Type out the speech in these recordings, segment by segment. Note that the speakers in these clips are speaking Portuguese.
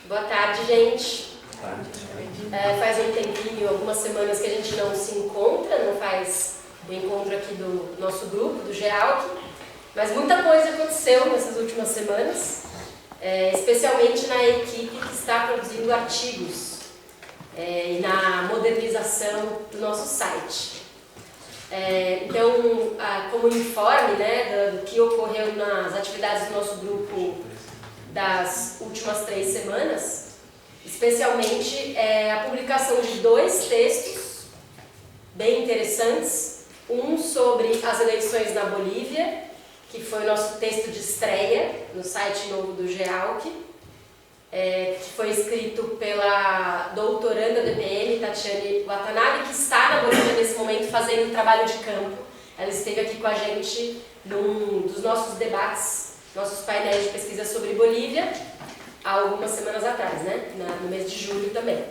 Boa tarde, gente. Faz um tempinho, algumas semanas que a gente não se encontra, não faz o encontro aqui do nosso grupo, do GEALC, mas muita coisa aconteceu nessas últimas semanas, especialmente na equipe que está produzindo artigos e na modernização do nosso site. Então, como informe, né, do que ocorreu nas atividades do nosso grupo das últimas 3 semanas, especialmente a publicação de 2 textos bem interessantes, um sobre as eleições na Bolívia, que foi o nosso texto de estreia no site novo do GEALC, que foi escrito pela doutoranda do EPM, Tatiane Watanabe, que está na Bolívia nesse momento fazendo trabalho de campo. Ela esteve aqui com a gente num dos nossos debates, nossos painéis de pesquisa sobre Bolívia, há algumas semanas atrás, né? No mês de julho também.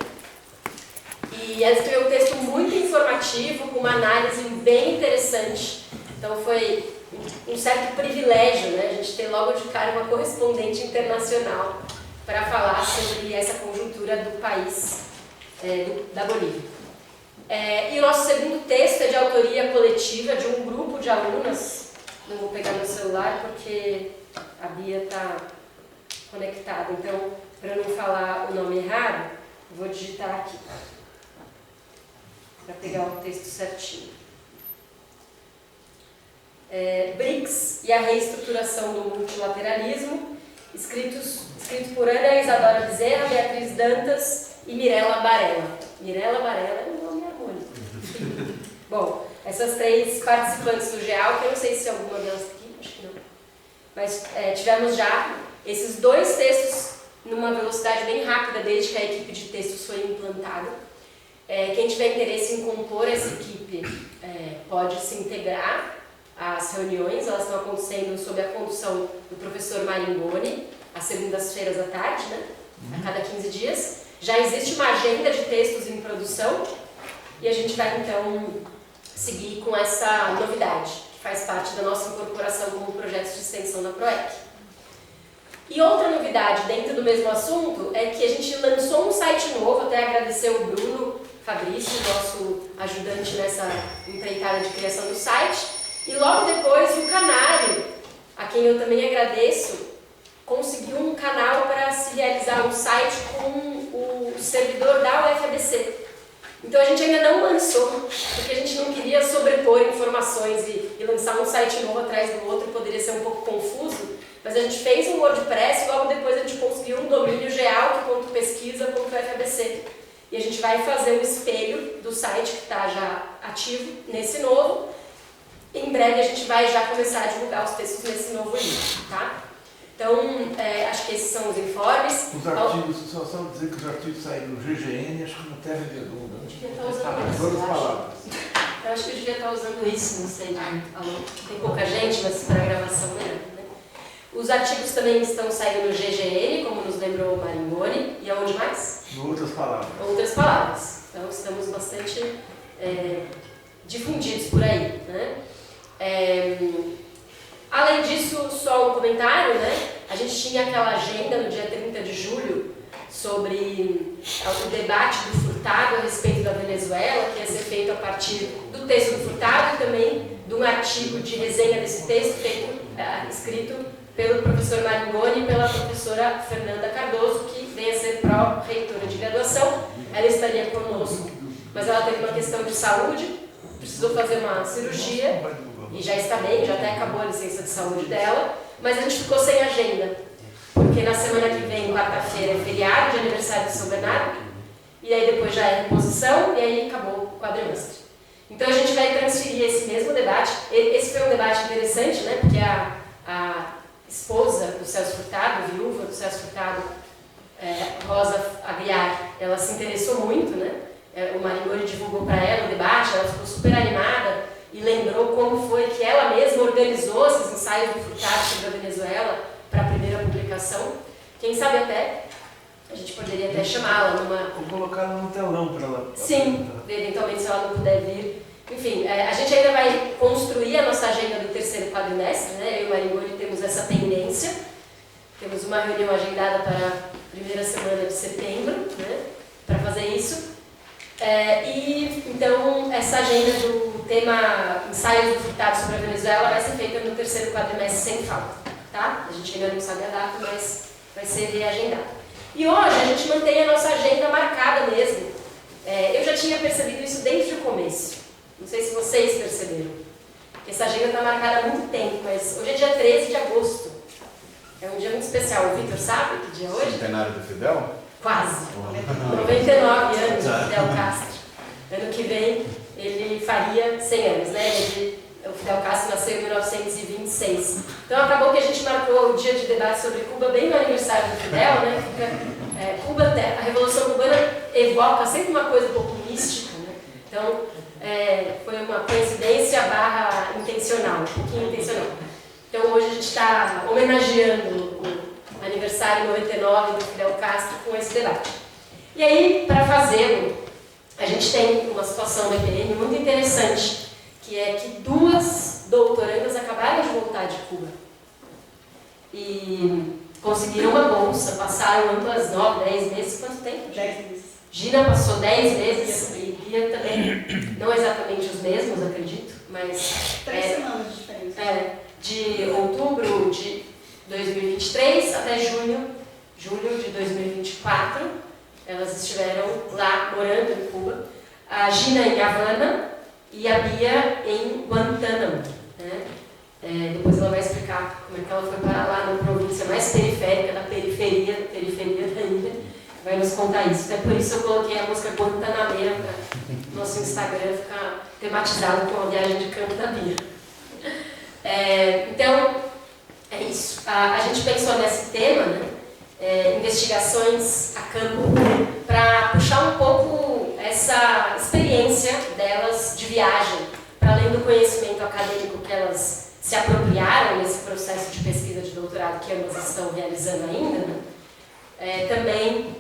E ela escreveu um texto muito informativo, com uma análise bem interessante. Então foi um certo privilégio, né? A gente ter logo de cara uma correspondente internacional para falar sobre essa conjuntura do país, da Bolívia. E o nosso segundo texto é de autoria coletiva de um grupo de alunas. Não vou pegar meu celular porque a Bia está conectada, então, para não falar o nome errado, vou digitar aqui, para pegar o texto certinho. BRICS e a reestruturação do multilateralismo, escrito por Ana Isadora Bezerra, Beatriz Dantas e Mirella Barella. Mirella Barella é um nome harmônico. Bom, essas 3 participantes do GEALC, eu não sei se alguma delas está aqui, acho que não. Mas tivemos já esses 2 textos numa velocidade bem rápida desde que a equipe de textos foi implantada. Quem tiver interesse em compor essa equipe pode se integrar às reuniões, elas estão acontecendo sob a condução do professor Maringoni, às segundas-feiras à tarde, né? A cada 15 dias. Já existe uma agenda de textos em produção e a gente vai então seguir com essa novidade, que faz parte da nossa incorporação como projetos de extensão da PROEC. E outra novidade dentro do mesmo assunto é que a gente lançou um site novo, até agradecer o Bruno Fabrício, nosso ajudante nessa empreitada de criação do site, e logo depois o Canário, a quem eu também agradeço, conseguiu um canal para se realizar um site com o servidor da UFABC. Então a gente ainda não lançou, porque a gente não queria sobrepor informações e lançar um site novo atrás do outro, poderia ser um pouco confuso, mas a gente fez um WordPress e logo depois a gente conseguiu um domínio gealc.pesquisa.ufabc. E a gente vai fazer um espelho do site que está já ativo nesse novo. Em breve a gente vai já começar a divulgar os textos nesse novo livro, tá? Então, acho que esses são os informes. Os artigos, só dizer que os artigos saem do GGN, acho que no Terra de Edu, né? Devia estar usando isso. Todas as palavras. Eu acho que eu devia estar usando isso, não sei. Tem pouca gente, mas para a gravação melhor, né? Os artigos também estão saindo no GGN, como nos lembrou o Maringoni. E aonde mais? No Outras Palavras. Outras palavras. Então, estamos bastante difundidos por aí, né? Além disso, só um comentário, né? A gente tinha aquela agenda no dia 30 de julho sobre o debate do Furtado a respeito da Venezuela, que ia ser feito a partir do texto do Furtado e também de um artigo de resenha desse texto escrito pelo professor Maringoni e pela professora Fernanda Cardoso, que vem a ser pró-reitora de graduação. Ela estaria conosco, mas ela teve uma questão de saúde, precisou fazer uma cirurgia e já está bem, já até acabou a licença de saúde dela, mas a gente ficou sem agenda, porque na semana que vem, quarta-feira, é feriado de aniversário de São Bernardo, e aí depois já é reposição, e aí acabou o quadrimestre. Então a gente vai transferir esse mesmo debate. Esse foi um debate interessante, né, porque a esposa do Celso Furtado, a viúva do Celso Furtado, Rosa Aguiar, ela se interessou muito, né? O Maringoni divulgou para ela o debate, ela ficou super animada e lembrou como foi que ela mesma organizou esses ensaios do Furtado sobre a Venezuela para a primeira publicação. Quem sabe até, a gente poderia até chamá-la numa... Vou colocar ela no telão para ela... Sim, eventualmente se ela não puder vir. Enfim, a gente ainda vai construir a nossa agenda do terceiro quadrimestre, né? Eu e o Maringoni temos essa pendência. Temos uma reunião agendada para primeira semana de setembro, né, para fazer isso. E então essa agenda do tema ensaios do furtado sobre a Venezuela vai ser feita no terceiro quadrimestre sem falta, tá? A gente ainda não sabe a data, mas vai ser reagendado. E hoje a gente mantém a nossa agenda marcada mesmo. Eu já tinha percebido isso desde o começo. Não sei se vocês perceberam. Essa agenda está marcada há muito tempo, mas hoje é dia 13 de agosto. É um dia muito especial. O Vitor sabe que dia é hoje? Centenário do Fidel? Quase. 99 anos de Fidel Castro. Ano que vem ele faria 100 anos, né? O Fidel Castro nasceu em 1926. Então acabou que a gente marcou o dia de debate sobre Cuba bem no aniversário do Fidel, né? Cuba, a Revolução Cubana evoca sempre uma coisa um pouco mística, né? Então foi uma coincidência / intencional, um pouquinho intencional. Então hoje a gente está homenageando o aniversário 99 do Fidel Castro com esse debate. E aí, para fazê-lo, a gente tem uma situação no EPM muito interessante, que é que 2 doutorandas acabaram de voltar de Cuba. E conseguiram uma bolsa, passaram amplas 9, 10 meses, quanto tempo? 10 meses. Gina passou 10 meses e Bia também, não exatamente os mesmos, acredito, mas... 3 semanas de diferença. De outubro de 2023 até julho de 2024, elas estiveram lá morando em Cuba. A Gina em Havana e a Bia em Guantánamo, né? Depois ela vai explicar como é que ela foi parar lá na província mais periférica, da periferia da ilha. Vai nos contar isso. Até por isso eu coloquei a música Guantanameira para o nosso Instagram ficar tematizado com a viagem de campo da Bia. Então, é isso. A gente pensou nesse tema, né? Investigações a campo, para puxar um pouco essa experiência delas de viagem, para além do conhecimento acadêmico que elas se apropriaram nesse processo de pesquisa de doutorado que ambas estão realizando ainda, né? Também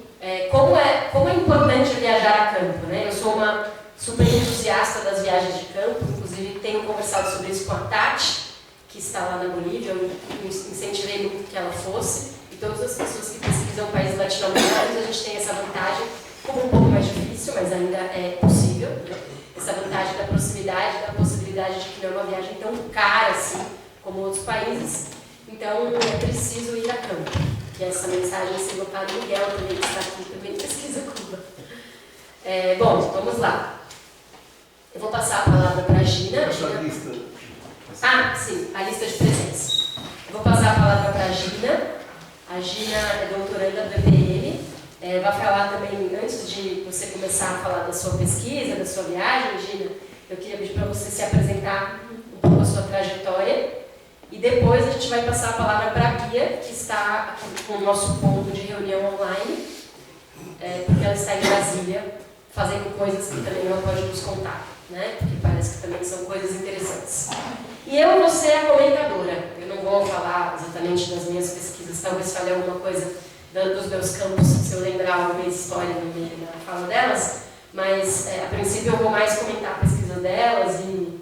como é importante viajar a campo, né? Eu sou uma super entusiasta das viagens de campo, inclusive tenho conversado sobre isso com a Tati, que está lá na Bolívia. Eu incentivei muito que ela fosse, e todas as pessoas que pesquisam países latino-americanos, a gente tem essa vantagem, como um pouco mais difícil, mas ainda é possível, né? Essa vantagem da proximidade, da possibilidade de que não é uma viagem tão cara assim como outros países. Então é preciso ir a campo. Que essa mensagem sirva para o Miguel também, que está aqui, também pesquisa Cuba. Bom, vamos lá. Eu vou passar a palavra para a Gina. Sim, a lista de presença. Eu vou passar a palavra para a Gina. A Gina é doutoranda do EPM. Vai falar também, antes de você começar a falar da sua pesquisa, da sua viagem, Gina, eu queria pedir para você se apresentar um pouco a sua trajetória. E depois a gente vai passar a palavra para a Bia, que está aqui com o nosso ponto de reunião online, porque ela está em Brasília, fazendo coisas que também ela pode nos contar, né? Porque parece que também são coisas interessantes. E eu vou ser a comentadora. Eu não vou falar exatamente das minhas pesquisas, talvez fale alguma coisa dos meus campos, se eu lembrar alguma história no meio da fala delas, mas a princípio eu vou mais comentar a pesquisa delas e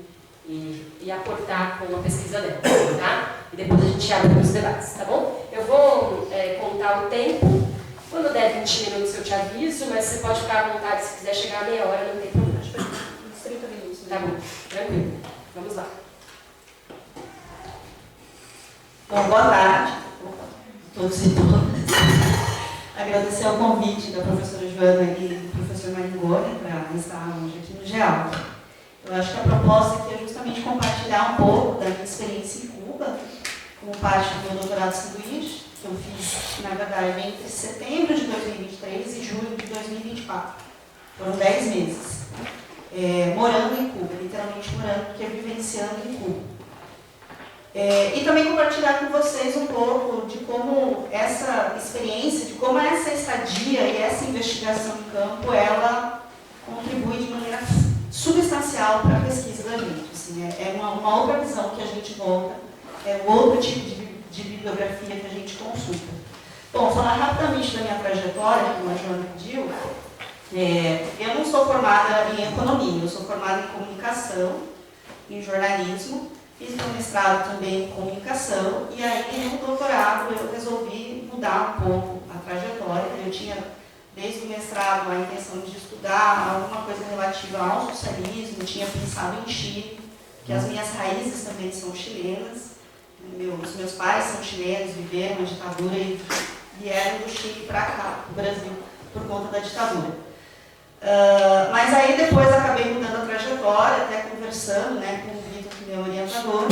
aportar com a pesquisa delas, tá? E depois a gente abre para os debates, tá bom? Eu vou contar o tempo. Quando der 20 minutos eu te aviso, mas você pode ficar à vontade, se quiser chegar a meia hora, não tem problema. Uns 30 minutos. Tá bom, tranquilo. Vamos lá. Bom, boa tarde a todos e todas. Agradecer o convite da professora Joana e do professor Maringoni para estar hoje aqui no GEAL. Eu acho que a proposta aqui é justamente compartilhar um pouco da minha experiência em Cuba, como parte do meu doutorado sanduíche, que eu fiz, na verdade, entre setembro de 2023 e julho de 2024. Foram 10 meses. Morando em Cuba, literalmente morando, porque vivenciando em Cuba. E também compartilhar com vocês um pouco de como essa experiência, de como essa estadia e essa investigação em campo, ela contribui de maneira substancial para a pesquisa da gente. Assim, é uma outra visão que a gente volta, é um outro tipo de bibliografia que a gente consulta. Bom, falar rapidamente da minha trajetória, como a Joana pediu, eu não sou formada em economia, eu sou formada em comunicação, em jornalismo, fiz meu mestrado também em comunicação, e aí no doutorado eu resolvi mudar um pouco a trajetória eu tinha, desde o mestrado, a intenção de estudar alguma coisa relativa ao socialismo, tinha pensado em Chile, que as minhas raízes também são chilenas. Os meus pais são chilenos, viveram a ditadura e vieram do Chile para cá, para o Brasil, por conta da ditadura. Mas aí depois acabei mudando a trajetória, até conversando, né, com o Vitor, que é meu orientador,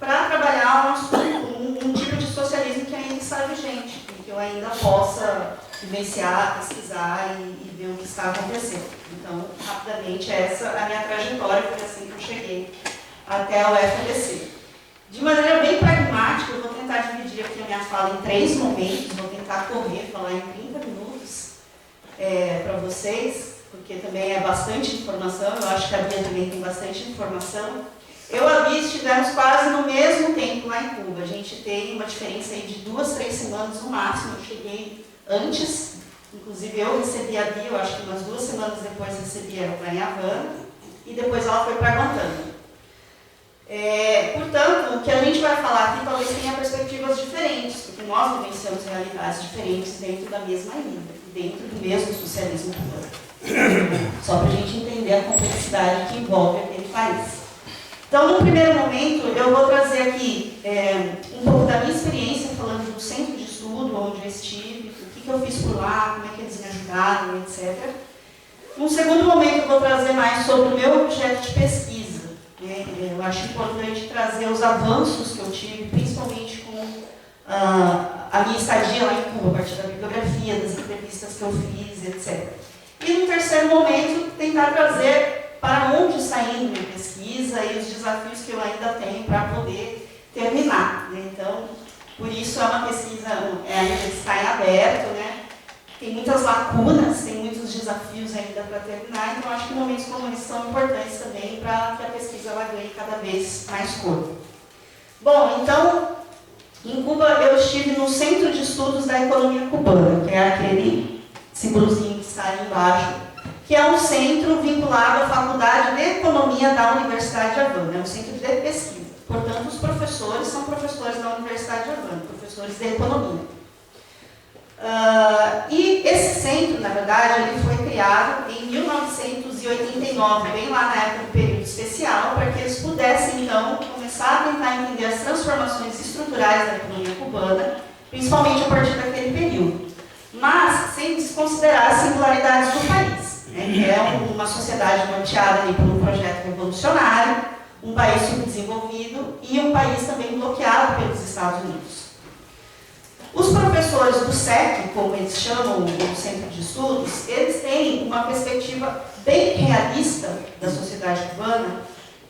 para trabalhar um tipo de socialismo que ainda está vigente, que eu ainda possa vivenciar, pesquisar e ver o que está acontecendo. Então, rapidamente, essa é a minha trajetória, foi assim que eu cheguei até a UFABC. De maneira bem pragmática, eu vou tentar dividir aqui a minha fala em 3 momentos, vou tentar correr, falar em 30 minutos para vocês, porque também é bastante informação, eu acho que a Bia também tem bastante informação. Eu e a Bia estivemos quase no mesmo tempo lá em Cuba, a gente tem uma diferença aí de 2, 3 semanas no máximo, eu cheguei antes, inclusive eu recebi a Bia, eu acho que umas 2 semanas depois recebi ela lá em Havana, e depois ela foi para Guantánamo. Portanto, o que a gente vai falar aqui talvez tenha perspectivas diferentes, porque nós vivenciamos realidades diferentes dentro da mesma ilha, dentro do mesmo socialismo cubano. Só para a gente entender a complexidade que envolve aquele país. Então, no primeiro momento, eu vou trazer aqui um pouco da minha experiência, falando do centro de estudo, onde eu estive, o que eu fiz por lá, como é que eles me ajudaram, etc. Num segundo momento, eu vou trazer mais sobre o meu objeto de pesquisa. Eu acho importante trazer os avanços que eu tive, principalmente com a minha estadia lá em Cuba, a partir da bibliografia, das entrevistas que eu fiz, etc. E no terceiro momento, tentar trazer para onde está indo minha pesquisa e os desafios que eu ainda tenho para poder terminar. Então, por isso é uma pesquisa ainda está em aberto, né? Tem muitas lacunas, tem muitos desafios ainda para terminar, então acho que momentos como esse são importantes também para que a pesquisa ela ganhe cada vez mais corpo. Bom, então, em Cuba eu estive no Centro de Estudos da Economia Cubana, que é aquele símbolozinho que está ali embaixo, que é um centro vinculado à Faculdade de Economia da Universidade de Havana, é um centro de pesquisa. Portanto, os professores são professores da Universidade de Havana, professores de economia. E esse centro, na verdade, ele foi criado em 1989, bem lá na época do período especial, para que eles pudessem, então, começar a tentar entender as transformações estruturais da economia cubana, principalmente a partir daquele período, mas sem desconsiderar as singularidades do país, né, que é uma sociedade norteada ali por um projeto revolucionário, um país subdesenvolvido e um país também bloqueado pelos Estados Unidos. Os professores do SEC, como eles chamam o Centro de Estudos, eles têm uma perspectiva bem realista da sociedade cubana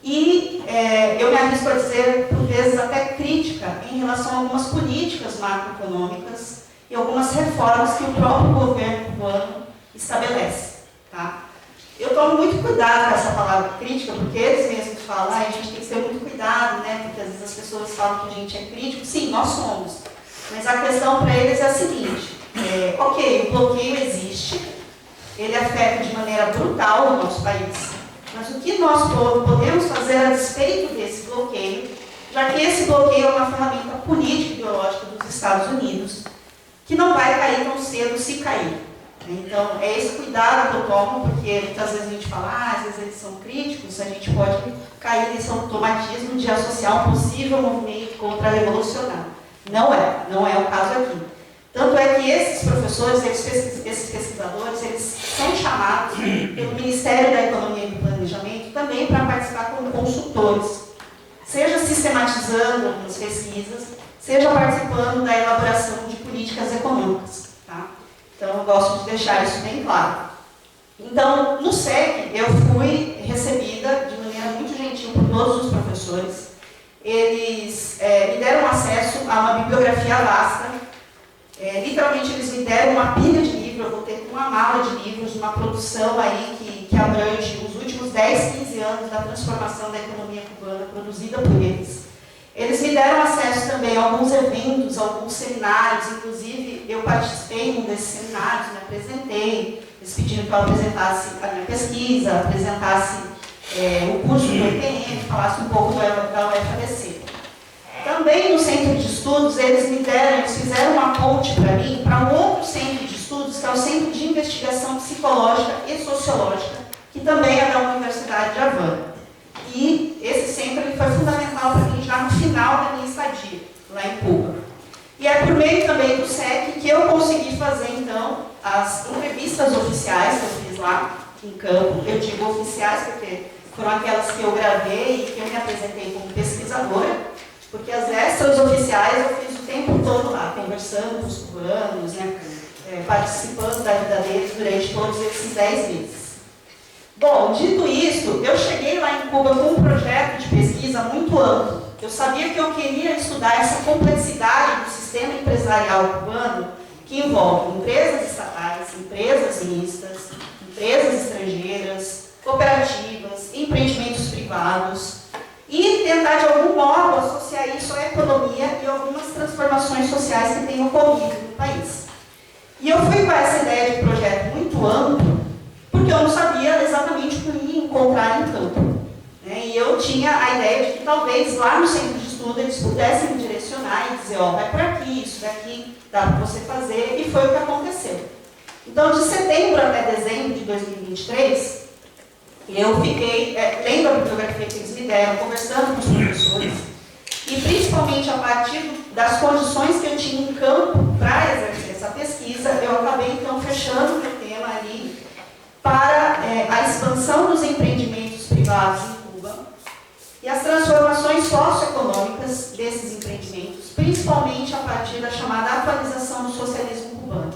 e eu me arrisco a dizer, por vezes, até crítica em relação a algumas políticas macroeconômicas e algumas reformas que o próprio governo cubano estabelece. Tá? Eu tomo muito cuidado com essa palavra crítica, porque eles mesmos falam, a gente tem que ter muito cuidado, né? Porque às vezes as pessoas falam que a gente é crítico. Sim, nós somos. Mas a questão para eles é a seguinte, ok, o bloqueio existe, ele afeta de maneira brutal o nosso país, mas o que nós podemos fazer a despeito desse bloqueio, já que esse bloqueio é uma ferramenta política e ideológica dos Estados Unidos, que não vai cair tão cedo se cair. Então, é esse cuidado que eu tomo, porque muitas vezes a gente fala, às vezes eles são críticos, a gente pode cair nesse automatismo de associar um possível movimento contra-revolucionário. Não é o caso aqui. Tanto é que esses professores, esses pesquisadores, eles são chamados pelo Ministério da Economia e do Planejamento também para participar como consultores, seja sistematizando algumas pesquisas, seja participando da elaboração de políticas econômicas. Tá? Então, eu gosto de deixar isso bem claro. Então, no SEC, eu fui recebida de maneira muito gentil por todos os professores. Eles me deram acesso a uma bibliografia vasta. Literalmente, eles me deram uma pilha de livros. Eu vou ter uma mala de livros, uma produção aí que abrange os últimos 10, 15 anos da transformação da economia cubana produzida por eles. Eles me deram acesso também a alguns eventos, alguns seminários. Inclusive, eu participei em um desses seminários, me apresentei. Eles pediram que eu apresentasse a minha pesquisa, apresentasse o curso do IPM, falasse um pouco da UFABC. Também no centro de estudos, eles fizeram uma ponte para mim, para um outro centro de estudos sociológica, que também é da Universidade de Havana. E esse centro ele foi fundamental para mim já no final da minha estadia, lá em Cuba. E é por meio também do SEC que eu consegui fazer, então, as entrevistas oficiais que eu fiz lá em campo. Eu digo oficiais porque foram aquelas que eu gravei e que eu me apresentei como pesquisadora, porque as extras oficiais eu fiz o tempo todo lá, conversando com os cubanos, né, participando da vida deles durante todos esses 10 meses. Bom, dito isso, eu cheguei lá em Cuba com um projeto de pesquisa muito amplo. Eu sabia que eu queria estudar essa complexidade do sistema empresarial cubano, que envolve empresas estatais, empresas mistas, empresas estrangeiras, cooperativas, empreendimentos privados, e tentar de algum modo associar isso à economia e algumas transformações sociais que têm ocorrido no país. E eu fui com essa ideia de projeto muito amplo, porque eu não sabia exatamente o que eu ia encontrar em campo. E eu tinha a ideia de que talvez lá no centro de estudo eles pudessem me direcionar e dizer, ó, vai por aqui, isso daqui dá para você fazer, e foi o que aconteceu. Então, de setembro até dezembro de 2023, eu fiquei lendo a bibliografia que eles me deram, conversando com os professores, e principalmente a partir das condições que eu tinha em campo para exercer essa pesquisa, eu acabei então fechando o meu tema ali para a expansão dos empreendimentos privados em Cuba e as transformações socioeconômicas desses empreendimentos, principalmente a partir da chamada atualização do socialismo cubano,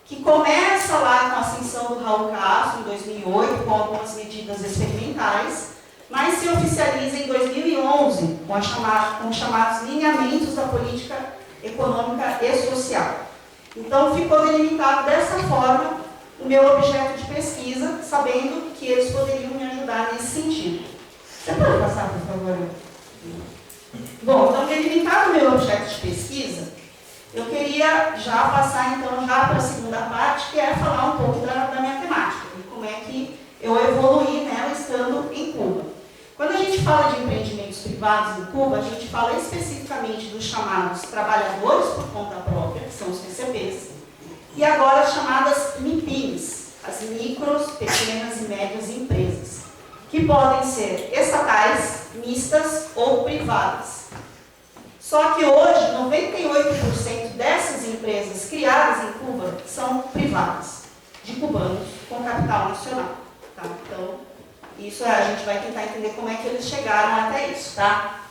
que começa lá com a ascensão do Raul Castro, em 2008, com algumas medidas experimentais, mas se oficializa em 2011, com os chamados lineamentos da política econômica e social. Então, ficou delimitado dessa forma o meu objeto de pesquisa, sabendo que eles poderiam me ajudar nesse sentido. Você pode passar, por favor? Bom, então, delimitado o meu objeto de pesquisa, eu queria já passar, então, já para a segunda parte, que é falar um pouco da minha temática, e como é que eu evoluí nela estando em Cuba. Quando a gente fala de empreendimentos privados em Cuba, a gente fala especificamente dos chamados trabalhadores por conta própria, que são os PCPs, e agora as chamadas MIPIMES, as micros, pequenas e médias empresas, que podem ser estatais, mistas ou privadas. Só que hoje, 98% dessas empresas criadas em Cuba são privadas, de cubanos com capital nacional. Tá? Então, isso a gente vai tentar entender como é que eles chegaram até isso. Tá?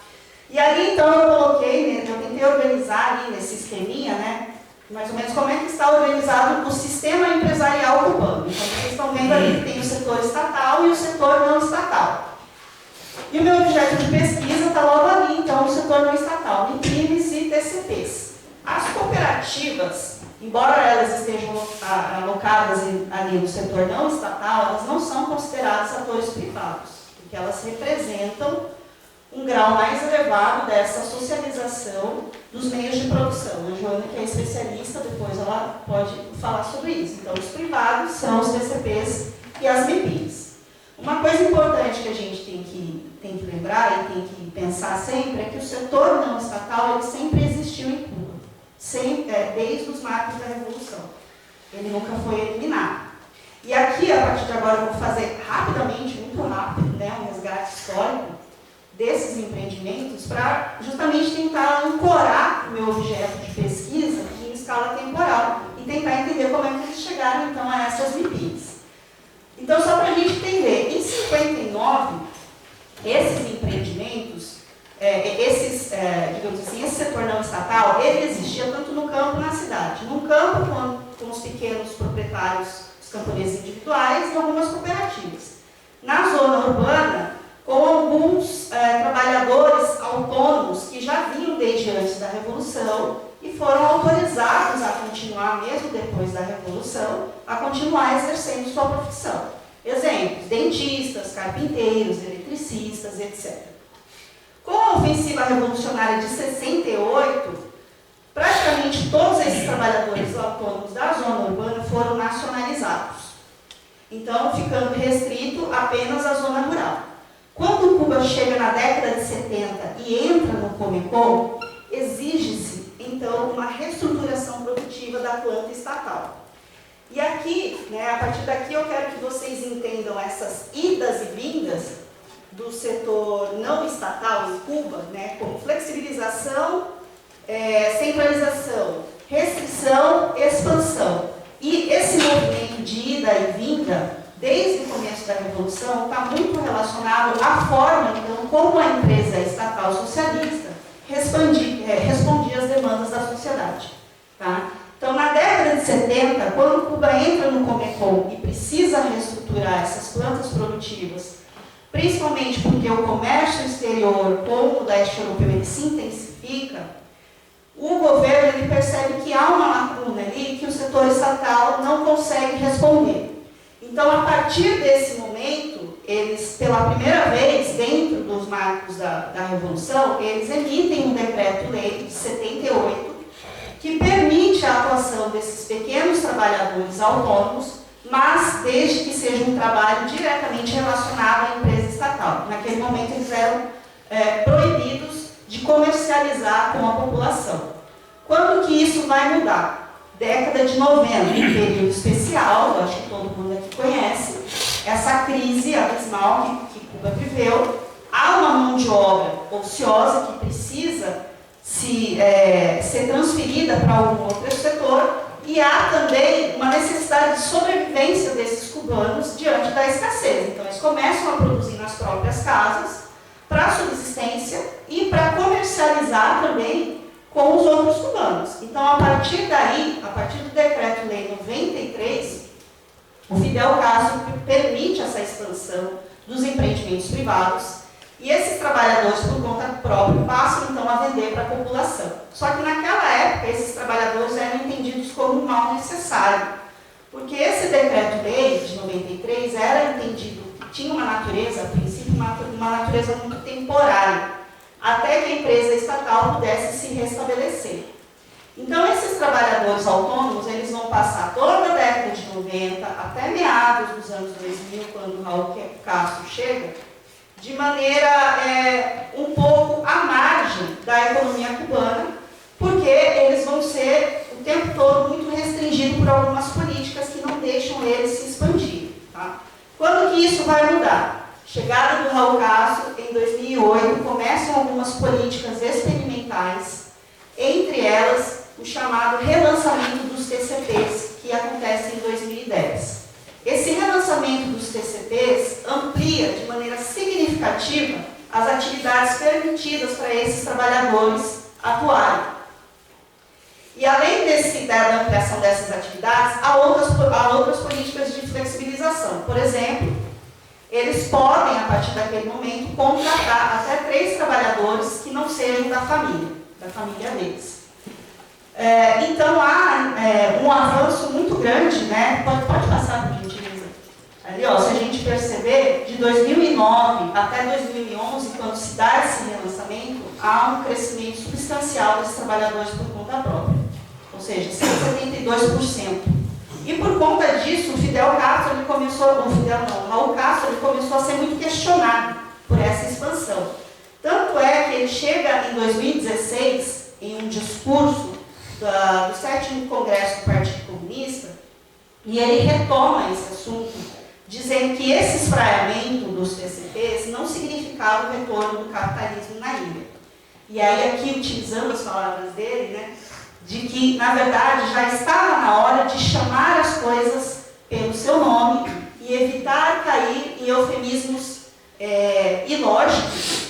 E ali, então, eu coloquei, eu tentei organizar ali nesse esqueminha, né, mais ou menos como é que está organizado o sistema empresarial cubano. Então, vocês estão vendo ali que tem o setor estatal e o setor não estatal. E o meu objeto de pesquisa está logo ali, então, o setor não estatal, MIPIMES e TCPs. As cooperativas, embora elas estejam alocadas ali no setor não estatal, elas não são consideradas atores privados, porque elas representam um grau mais elevado dessa socialização dos meios de produção. A Joana, que é especialista, depois ela pode falar sobre isso. Então, os privados são os TCPs e as MIPIMES. Uma coisa importante que a gente tem que lembrar e tem que pensar sempre é que o setor não estatal ele sempre existiu em Cuba, desde os marcos da Revolução. Ele nunca foi eliminado. E aqui, a partir de agora, eu vou fazer rapidamente, muito rápido, né, um resgate histórico desses empreendimentos para justamente tentar ancorar o meu objeto de pesquisa em escala temporal e tentar entender como é que eles chegaram, então, a essas MIPIMES. Então, só para a gente entender, em 59, esses empreendimentos, digamos assim, esse setor não estatal, ele existia tanto no campo como na cidade. No campo, com os pequenos proprietários, os camponeses individuais e algumas cooperativas. Na zona urbana, com alguns trabalhadores autônomos que já vinham desde antes da Revolução e foram autorizados a continuar, mesmo depois da Revolução, a continuar exercendo sua profissão. Exemplos, dentistas, carpinteiros, eletricistas, etc. Com a ofensiva revolucionária de 68, praticamente todos esses trabalhadores autônomos da zona urbana foram nacionalizados. Então, ficando restrito apenas à zona rural. Quando Cuba chega na década de 70 e entra no Comecon, exige-se, então, uma reestruturação produtiva da planta estatal. E aqui, né, a partir daqui eu quero que vocês entendam essas idas e vindas do setor não estatal em Cuba, né, como flexibilização, centralização, restrição, expansão. E esse movimento de ida e vinda, desde o começo da Revolução, está muito relacionado à forma, então, como a empresa estatal socialista respondia às demandas da sociedade. Tá? Então, na década de 70, quando Cuba entra no Comecon e precisa reestruturar essas plantas produtivas, principalmente porque o comércio exterior com o leste europeu ele se intensifica, o governo ele percebe que há uma lacuna ali que o setor estatal não consegue responder. Então, a partir desse momento, eles, pela primeira vez, dentro dos marcos da Revolução, eles emitem um decreto-lei de 78, que permite a atuação desses pequenos trabalhadores autônomos, mas desde que seja um trabalho diretamente relacionado à empresa estatal. Naquele momento, eles eram proibidos de comercializar com a população. Quando que isso vai mudar? Década de 90, um período especial, eu acho que todo mundo aqui conhece, essa crise abismal que Cuba viveu. Há uma mão de obra ociosa que precisa ser transferida para algum outro setor, e há também uma necessidade de sobrevivência desses cubanos diante da escassez. Então, eles começam a produzir nas próprias casas para subsistência e para comercializar também com os outros cubanos. Então, a partir daí, a partir do Decreto-Lei 93, o Fidel Castro permite essa expansão dos empreendimentos privados e esses trabalhadores, por conta própria, passam então a vender para a população. Só que naquela época, esses trabalhadores eram entendidos como um mal necessário, porque esse Decreto-Lei de 93 era entendido que tinha uma natureza, a princípio, uma natureza muito temporária, até que a empresa estatal pudesse se restabelecer. Então, esses trabalhadores autônomos, eles vão passar toda a década de 90, até meados dos anos 2000, quando o Raul Castro chega, de maneira um pouco à margem da economia cubana, porque eles vão ser o tempo todo muito restringidos por algumas políticas que não deixam eles se expandir. Tá? Quando que isso vai mudar? Chegada do Raul Castro, em 2008, começam algumas políticas experimentais, entre elas o chamado relançamento dos TCPs, que acontece em 2010. Esse relançamento dos TCPs amplia de maneira significativa as atividades permitidas para esses trabalhadores atuarem. E além da ampliação dessas atividades, há outras políticas de flexibilização. Por exemplo, eles podem, a partir daquele momento, contratar até 3 trabalhadores que não sejam da família deles. Então, há um avanço muito grande, né? Pode passar, por gentileza. Ali, ó, se a gente perceber, de 2009 até 2011, quando se dá esse relançamento, há um crescimento substancial desses trabalhadores por conta própria. Ou seja, 172%. E por conta disso, o Raul Castro ele começou a ser muito questionado por essa expansão. Tanto é que ele chega em 2016, em um discurso do 7º Congresso do Partido Comunista, e ele retoma esse assunto, dizendo que esse espraiamento dos TCPs não significava o retorno do capitalismo na ilha. E aí, aqui, utilizando as palavras dele, né, de que, na verdade, já estava na hora de chamar as coisas pelo seu nome e evitar cair em eufemismos ilógicos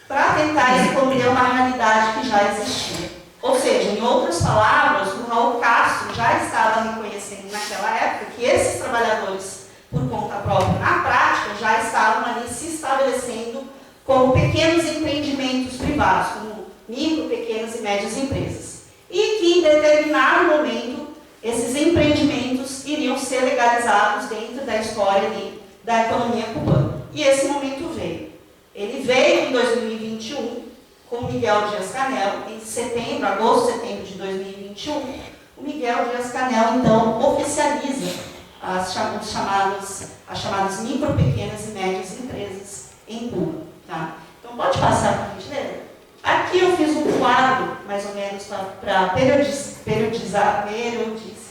para tentar esconder uma realidade que já existia. Ou seja, em outras palavras, o Raul Castro já estava reconhecendo naquela época que esses trabalhadores, por conta própria, na prática, já estavam ali se estabelecendo como pequenos empreendimentos privados, como micro, pequenas e médias empresas. E que, em determinado momento, esses empreendimentos iriam ser legalizados dentro da história ali, da economia cubana. E esse momento veio. Ele veio em 2021, com Miguel Dias-Canel, em agosto, setembro de 2021. O Miguel Dias-Canel, então, oficializa as chamadas micro, pequenas e médias empresas em Cuba. Tá? Então, pode passar para a gente ler? Aqui eu fiz um quadro, mais ou menos, para periodizar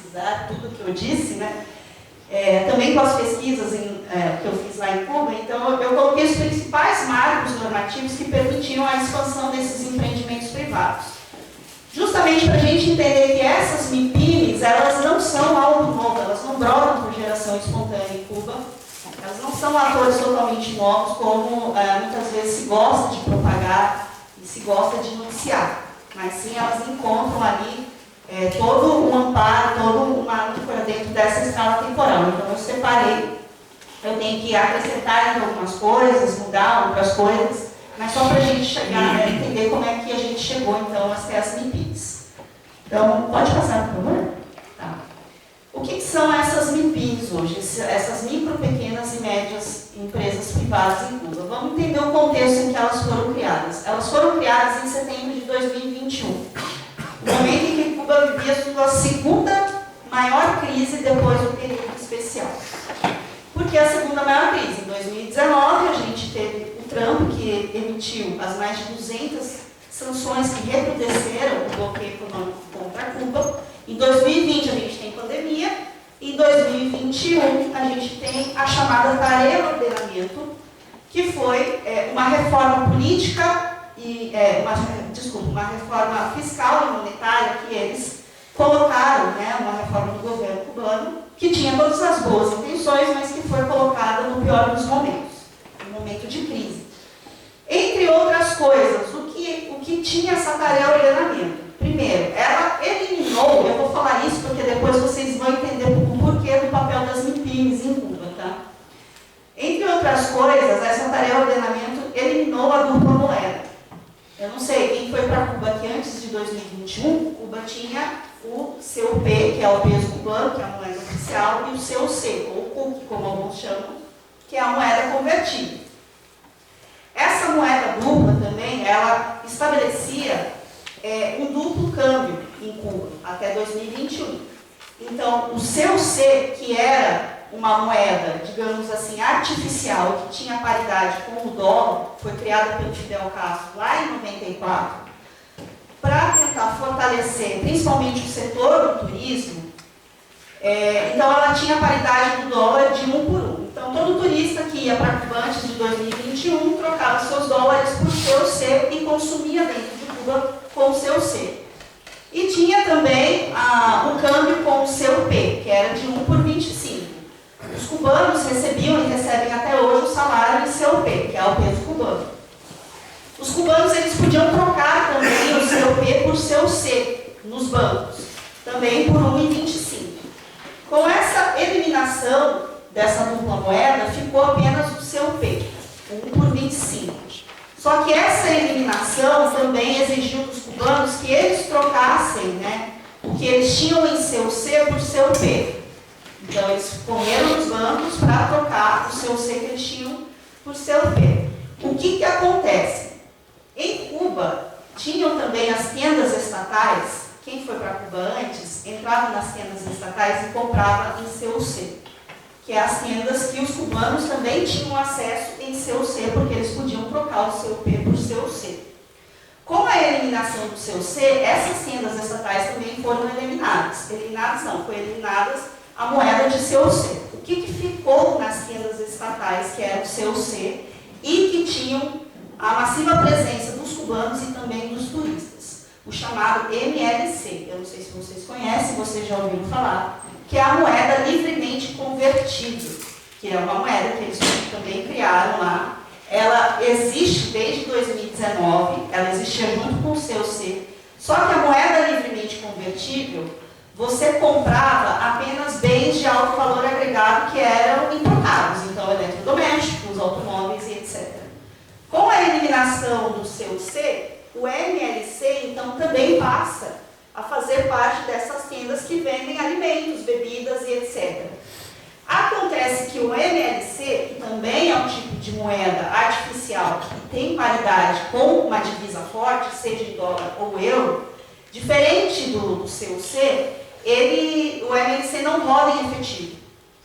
pesquisar tudo que eu disse, né? Também com as pesquisas que eu fiz lá em Cuba, então eu coloquei os principais marcos normativos que permitiam a expansão desses empreendimentos privados. Justamente para a gente entender que essas MIPIMES, elas não são algo novo, elas não brotam por geração espontânea em Cuba, elas não são atores totalmente novos, como muitas vezes se gosta de propagar e se gosta de noticiar, mas sim elas encontram ali todo um amparo, toda uma âncora dentro dessa escala temporal. Então eu separei, eu tenho que acrescentar em algumas coisas, mudar outras coisas, mas só para a gente chegar, né, entender como é que a gente chegou então até as MIPIMES. Então, pode passar, por favor? Tá. O que são essas MIPIMES hoje, essas micro, pequenas e médias empresas privadas em Cuba? Vamos entender o contexto em que elas foram criadas. Elas foram criadas em setembro de 2021. No momento em que Cuba vivia a sua segunda maior crise depois do período especial. Por que a segunda maior crise? Em 2019, a gente teve o Trump, que emitiu as mais de 200 sanções que recrudesceram o bloqueio econômico contra Cuba. Em 2020, a gente tem pandemia. Em 2021, a gente tem a chamada Tarea do Ordenamento, que foi uma reforma política e uma reforma fiscal e monetária que eles colocaram, né, uma reforma do governo cubano, que tinha todas as boas intenções, mas que foi colocada no pior dos momentos, no momento de crise. Entre outras coisas, o que tinha essa Tarea do Ordenamento? Primeiro, ela eliminou, eu vou falar isso porque depois vocês vão entender o porquê do papel das MIPIMES em Cuba, tá? Entre outras coisas, essa Tarea do Ordenamento eliminou a dupla moeda. Eu não sei quem foi para Cuba que antes de 2021, Cuba tinha o CUP, que é o peso cubano, que é a moeda oficial, e o CUC, ou CUC, como alguns chamam, que é a moeda convertida. Essa moeda dupla também, ela estabelecia um duplo câmbio em Cuba, até 2021. Então, o CUC, que era uma moeda, digamos assim, artificial, que tinha paridade com o dólar, foi criada pelo Fidel Castro lá em 94, para tentar fortalecer, principalmente o setor do turismo. Então, ela tinha paridade do dólar de 1 por 1. Então, todo turista que ia para Cuba antes de 2021 trocava seus dólares por CUC e consumia dentro de Cuba com o CUC. E tinha também o câmbio com o CUP, que era de 1 por 25. Os cubanos recebiam e recebem até hoje o salário em CUP, que é o peso cubano. Os cubanos eles podiam trocar também o CUP por CUC nos bancos, também por 1,25. Com essa eliminação dessa dupla moeda, ficou apenas o CUP, 1 por 25. Só que essa eliminação também exigiu dos cubanos que eles trocassem, né, o que eles tinham em CUC por CUP. Então, eles correram nos bancos para trocar o CUC que eles tinham por CUP. O que acontece? Em Cuba, tinham também as tendas estatais. Quem foi para Cuba antes, entrava nas tendas estatais e comprava em CUC, que é as tendas que os cubanos também tinham acesso em CUC, porque eles podiam trocar o CUP por CUC. Com a eliminação do CUC, essas tendas estatais também foram eliminadas. Eliminadas não, foi eliminadas a moeda de CUC. O que ficou nas tendas estatais, que era o CUC, e que tinham a massiva presença dos cubanos e também dos turistas? O chamado MLC. Eu não sei se vocês conhecem, vocês já ouviram falar, que é a moeda livremente convertível, que é uma moeda que eles também criaram lá. Ela existe desde 2019, ela existia junto com o CUC, só que a moeda livremente convertível, você comprava apenas bens de alto valor agregado que eram importados, então eletrodomésticos, automóveis e etc. Com a eliminação do CUC, o MLC, então, também passa a fazer parte dessas tendas que vendem alimentos, bebidas e etc. Acontece que o MLC, que também é um tipo de moeda artificial que tem paridade com uma divisa forte, seja em dólar ou euro, diferente do CUC, o MLC não roda em efetivo.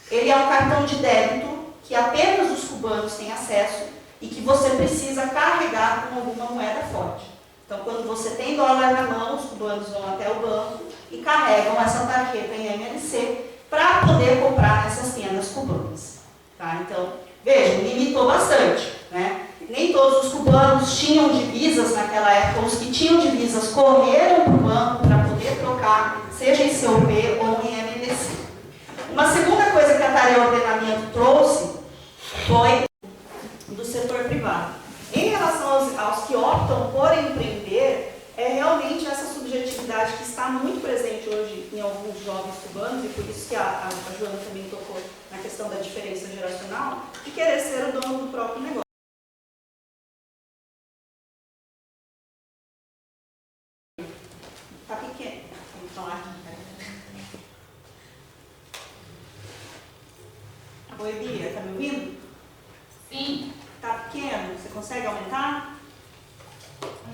Ele é um cartão de débito que apenas os cubanos têm acesso e que você precisa carregar com alguma moeda forte. Então, quando você tem dólar na mão, os cubanos vão até o banco e carregam essa tarjeta em MLC para poder comprar nessas tendas cubanas. Tá? Então, vejam, limitou bastante, né? Nem todos os cubanos tinham divisas naquela época, os que tinham divisas correram para o banco para poder trocar, seja em COP ou em MLC. Uma segunda coisa que a Tarea Ordenamento trouxe foi do setor privado. Em relação aos que optam por empreender, é realmente essa subjetividade que está muito presente hoje em alguns jovens cubanos, e por isso que a Joana também tocou na questão da diferença geracional, de querer ser o dono do próprio negócio. Tá pequeno, vamos falar aqui. Oi, Bia, tá me ouvindo? Sim. Tá pequeno? Você consegue aumentar?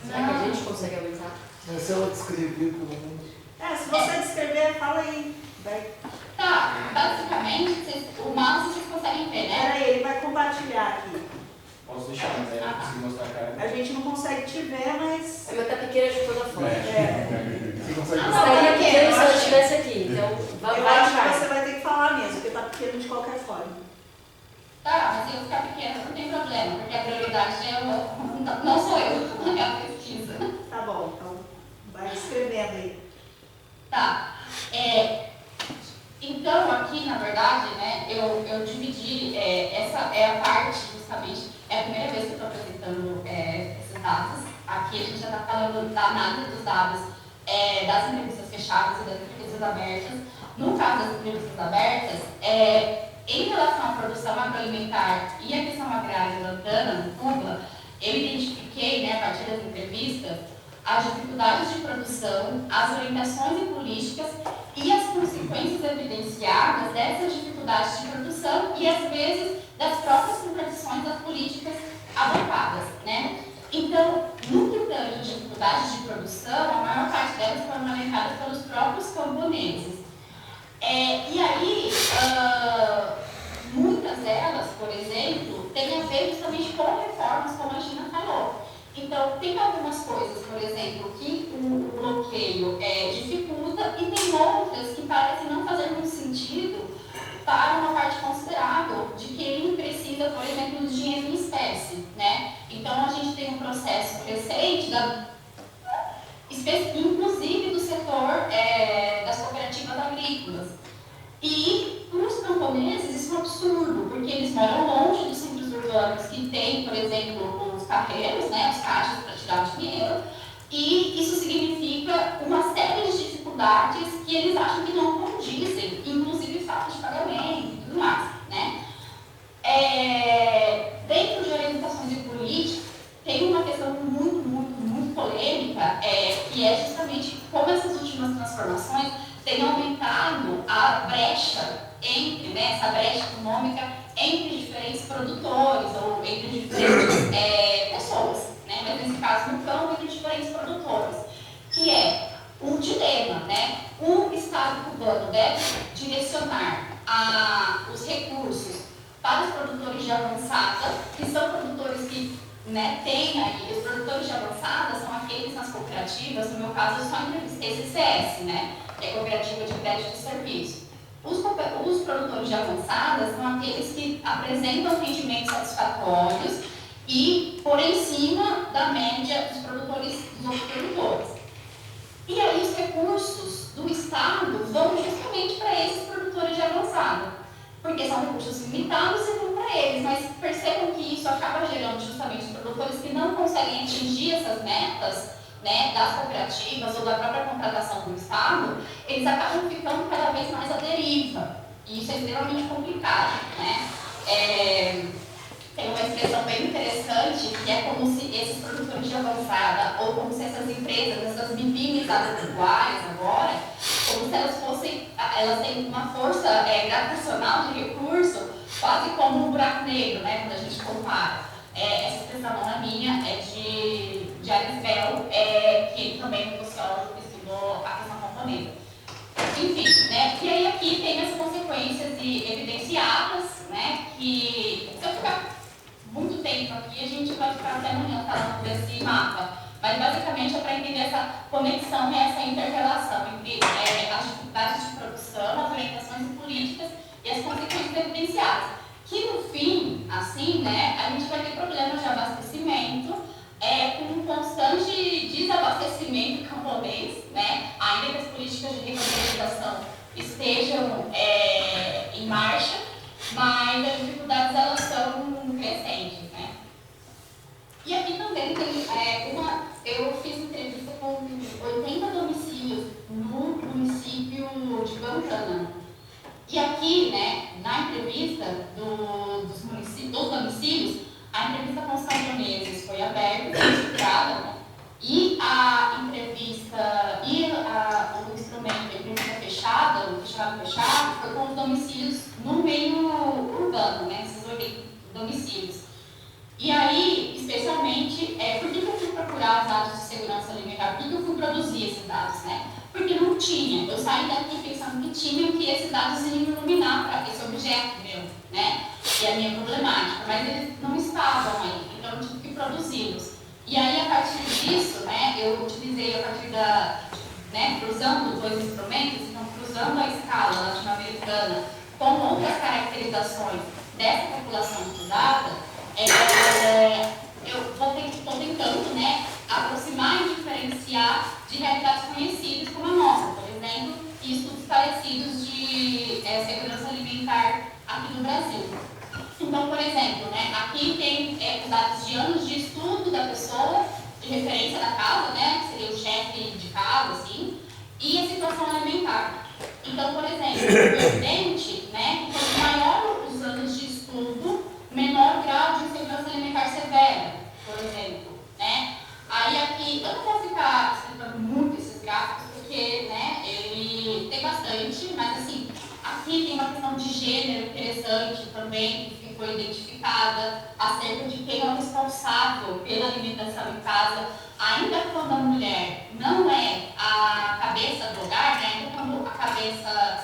Será que a gente consegue aumentar? É só eu descrever pelo menos. Se você descrever, fala aí. Vai. Tá, basicamente, o mouse vocês conseguem ver, né? Peraí, ele vai compartilhar aqui. Posso deixar, mas aí eu consigo mostrar a cara. A gente não consegue te ver, mas... A minha tá pequena de toda forma. Você consegue Ah, Estaria não, pequena se eu ela acho- estivesse aqui, então vai Eu acho que vai. você vai ter que falar mesmo, porque tá pequeno de qualquer forma. Tá, mas se eu ficar pequena não tem problema, porque a prioridade é não sou eu, é a pesquisa. Tá bom, então vai escrevendo aí. Tá. Então, aqui, na verdade, né, eu dividi, essa é a parte, justamente, é a primeira vez que eu estou apresentando esses dados. Aqui a gente já está falando da análise dos dados das entrevistas fechadas e das entrevistas abertas. No caso das entrevistas abertas, em relação à produção agroalimentar e à questão agrária da Antana, no Cuba, eu identifiquei, né, a partir das entrevistas, as dificuldades de produção, as orientações e políticas e as consequências evidenciadas dessas dificuldades de produção e, às vezes, das próprias contradições das políticas adotadas, né? Então, no que tange dificuldades de produção, a maior parte delas foram manejadas pelos próprios camponeses. E aí, muitas delas, por exemplo, têm a ver justamente com reformas, como a Gina falou. Então, tem algumas coisas, por exemplo, que o bloqueio dificulta e tem outras que parecem não fazer muito sentido para uma parte considerável de quem precisa, por exemplo, de dinheiro em espécie, né? Então, a gente tem um processo crescente, inclusive do setor das cooperativas agrícolas. E, para os camponeses, isso é um absurdo, porque eles moram longe dos centros urbanos que têm, por exemplo, os carreiros, né, os caixas para tirar o dinheiro, e isso significa uma série de dificuldades que eles acham que não condizem, inclusive falta de pagamento e tudo mais, né? Dentro de orientações e políticas, tem uma questão muito polêmica, que é justamente como essas últimas transformações têm aumentado a brecha entre, né, essa brecha econômica entre diferentes produtores ou entre diferentes pessoas, né, mas nesse caso no campo, entre diferentes produtores, que é um dilema, né? O Estado cubano deve direcionar os recursos para os produtores de avançada, que são produtores que, né, têm aí, os produtores de avançada são aqueles nas cooperativas, no meu caso eu só entrevistei CCS, né, que é Cooperativa de Crédito de Serviço. Os produtores de avançada são aqueles que apresentam rendimentos satisfatórios e por em cima da média dos outros produtores. E aí os recursos do Estado vão justamente para esses produtores de avançada, porque são recursos limitados e vão para eles, mas percebam que isso acaba gerando justamente os produtores que não conseguem atingir essas metas, né, das cooperativas ou da própria contratação do Estado, eles acabam ficando cada vez mais à deriva, e isso é extremamente complicado, né? Tem uma expressão bem interessante, que é como se esses produtores de avançada, ou como se essas empresas, essas MIPIMES agropecuárias agora, como se elas têm uma força gravitacional de recurso, quase como um buraco negro, né, quando a gente compara. Essa expressão não é minha, é de Alice Bell, que também é um sociólogo que estudou a questão camponesa. Enfim, né, e aí aqui tem as consequências evidenciadas, né, que se eu ficar muito tempo aqui, a gente vai ficar até amanhã falando desse mapa. Mas basicamente é para entender essa conexão e essa inter-relação entre as dificuldades de produção, as orientações políticas e as consequências evidenciadas. Que no fim, assim, né, a gente vai ter problemas de abastecimento, com um constante desabastecimento camponês, né, ainda que as políticas de regularização estejam em marcha, mas as dificuldades elas são crescentes, né. E aqui também tem eu fiz entrevista com 80 domicílios no município de Guantánamo. E aqui, né, na entrevista dos domicílios, a entrevista com os camponeses foi aberta, foi registrada, né? E a entrevista, o instrumento, a entrevista fechada, o questionário fechado, foi com os domicílios no meio urbano, né, esses 80 domicílios. E aí, especialmente, por que eu fui procurar os dados de segurança alimentar? Por que eu fui produzir esses dados, né? Porque não tinha. Eu saí daqui pensando que tinha, que esses dados iam iluminar para esse objeto meu, né? E a minha problemática, mas eles não estavam aí, então eu tive que produzi-los. E aí, a partir disso, né, eu utilizei a partir cruzando dois instrumentos, então cruzando a escala latino-americana com outras caracterizações dessa população estudada, eu estou tentando, né, aproximar e diferenciar de realidades conhecidas como a nossa, por exemplo, e estudos parecidos de segurança alimentar aqui no Brasil. Então, por exemplo, né, aqui tem os dados de anos de estudo da pessoa, de referência da casa, né, que seria o chefe de casa, assim, e a situação alimentar. Então, por exemplo, é evidente, né, quanto maior os anos de estudo, menor grau de insegurança alimentar severa, por exemplo, né? Aí aqui, eu não vou ficar explicando muito esses gráficos, porque, né, ele tem bastante, mas assim, aqui tem uma questão de gênero interessante também, que ficou identificada, acerca de quem é o responsável pela alimentação em casa, ainda quando a mulher não é a cabeça do hogar, né, ainda quando a cabeça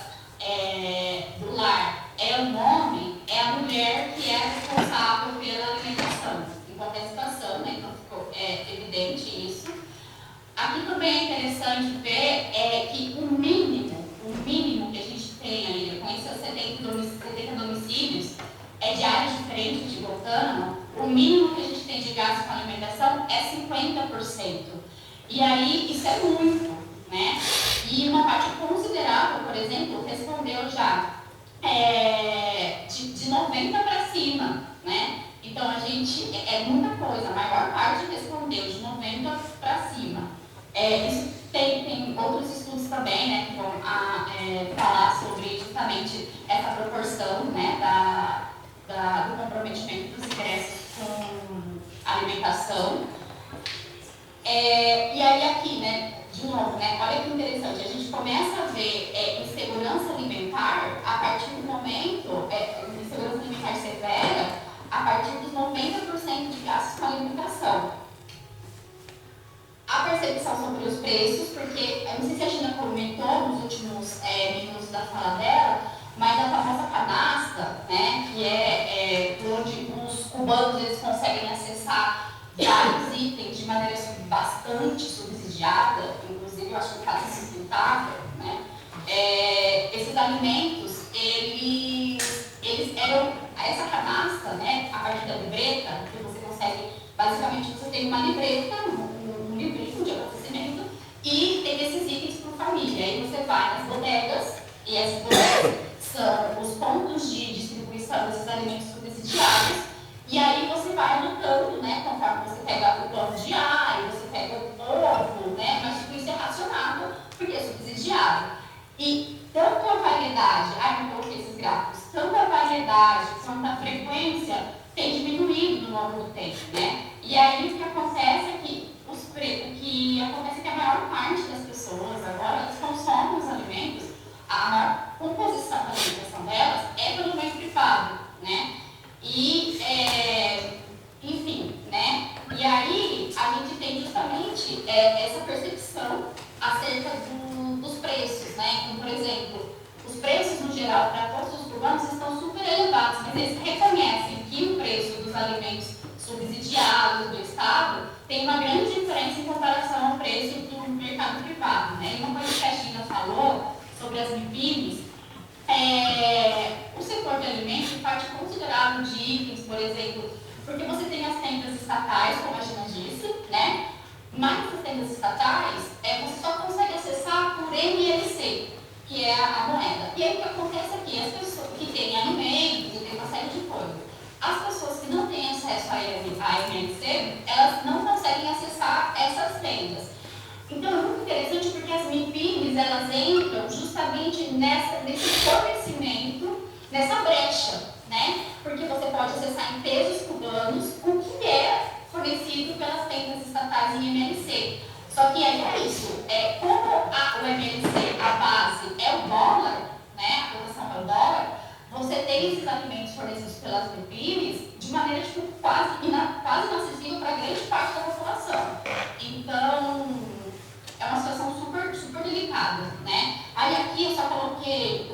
do lar é um homem, é a mulher que é responsável pela alimentação. Em qualquer situação, né? Então ficou evidente isso. Aqui também é interessante ver que o mínimo que a gente tem aí, com esses 70 domicílios, de áreas diferentes de Guantánamo, o mínimo que a gente tem de gastos com alimentação é 50%. E aí, isso é muito, né? E uma parte considerável, por exemplo, respondeu já de 90 para cima, né? Então, a gente, é muita coisa, a maior parte respondeu de 90 para cima. Isso tem outros estudos também, né, que vão falar sobre justamente essa proporção, né, do comprometimento dos ingressos com alimentação. E aí aqui, né, de novo, né, olha que interessante, a gente começa a ver insegurança alimentar a partir do momento, insegurança alimentar severa, a partir dos 90% de gastos com alimentação. A percepção sobre os preços, porque, eu não sei se a Gina comentou nos últimos minutos da fala dela, mas a famosa canasta, né, que é onde os cubanos eles conseguem acessar vários itens de maneira bastante subsidiada, inclusive eu acho que quase sustentável, né? Esses alimentos, eles eram, essa canasta, né, a partir da libreta, que você consegue, basicamente você tem uma libreta, um livrinho de abastecimento, e tem esses itens por família. Aí você vai nas bodegas, e essas bodegas são os pontos de distribuição desses alimentos subsidiados, e aí você vai anotando, né, conforme você pega o plano diário, você pega o ovo, né, mas tudo isso é racionado, porque é subsidiado. E tanto a variedade, não coloquei esses gráficos, tanto a variedade quanto a frequência tem diminuído no longo do tempo, né? E aí o que acontece é que a maior parte das pessoas agora elas consomem os alimentos, a maior composição da alimentação delas é pelo meio privado, né? E, enfim, né? E aí a gente tem justamente essa percepção acerca dos preços, né? Então, por exemplo, os preços no geral para todos os cubanos estão super elevados, mas eles reconhecem que o preço dos alimentos subsidiados do Estado, tem uma grande diferença em comparação ao preço do mercado privado, né? E uma coisa que a Gina falou sobre as MIPIMES, o setor de alimentos parte considerável de itens, por exemplo, porque você tem as tendas estatais, como a Gina disse, né? Mas as tendas estatais, você só consegue acessar por MLC, que é a moeda. E aí o que acontece aqui? As pessoas que têm alimentos e tem uma série de coisas, as pessoas que não têm acesso a MLC, elas não conseguem acessar essas tendas. Então é muito interessante porque as MIPIMES, elas entram justamente nesse fornecimento, nessa brecha, né? Porque você pode acessar em pesos cubanos o que é fornecido pelas tendas estatais em MLC. Só que aí é isso, como o MLC, a base é o dólar, né? A cotação é o dólar, você tem esses alimentos fornecidos pelas MIPIMES de maneira quase inacessível para grande parte da população. Então, é uma situação super, super delicada, né? Aí aqui eu só coloquei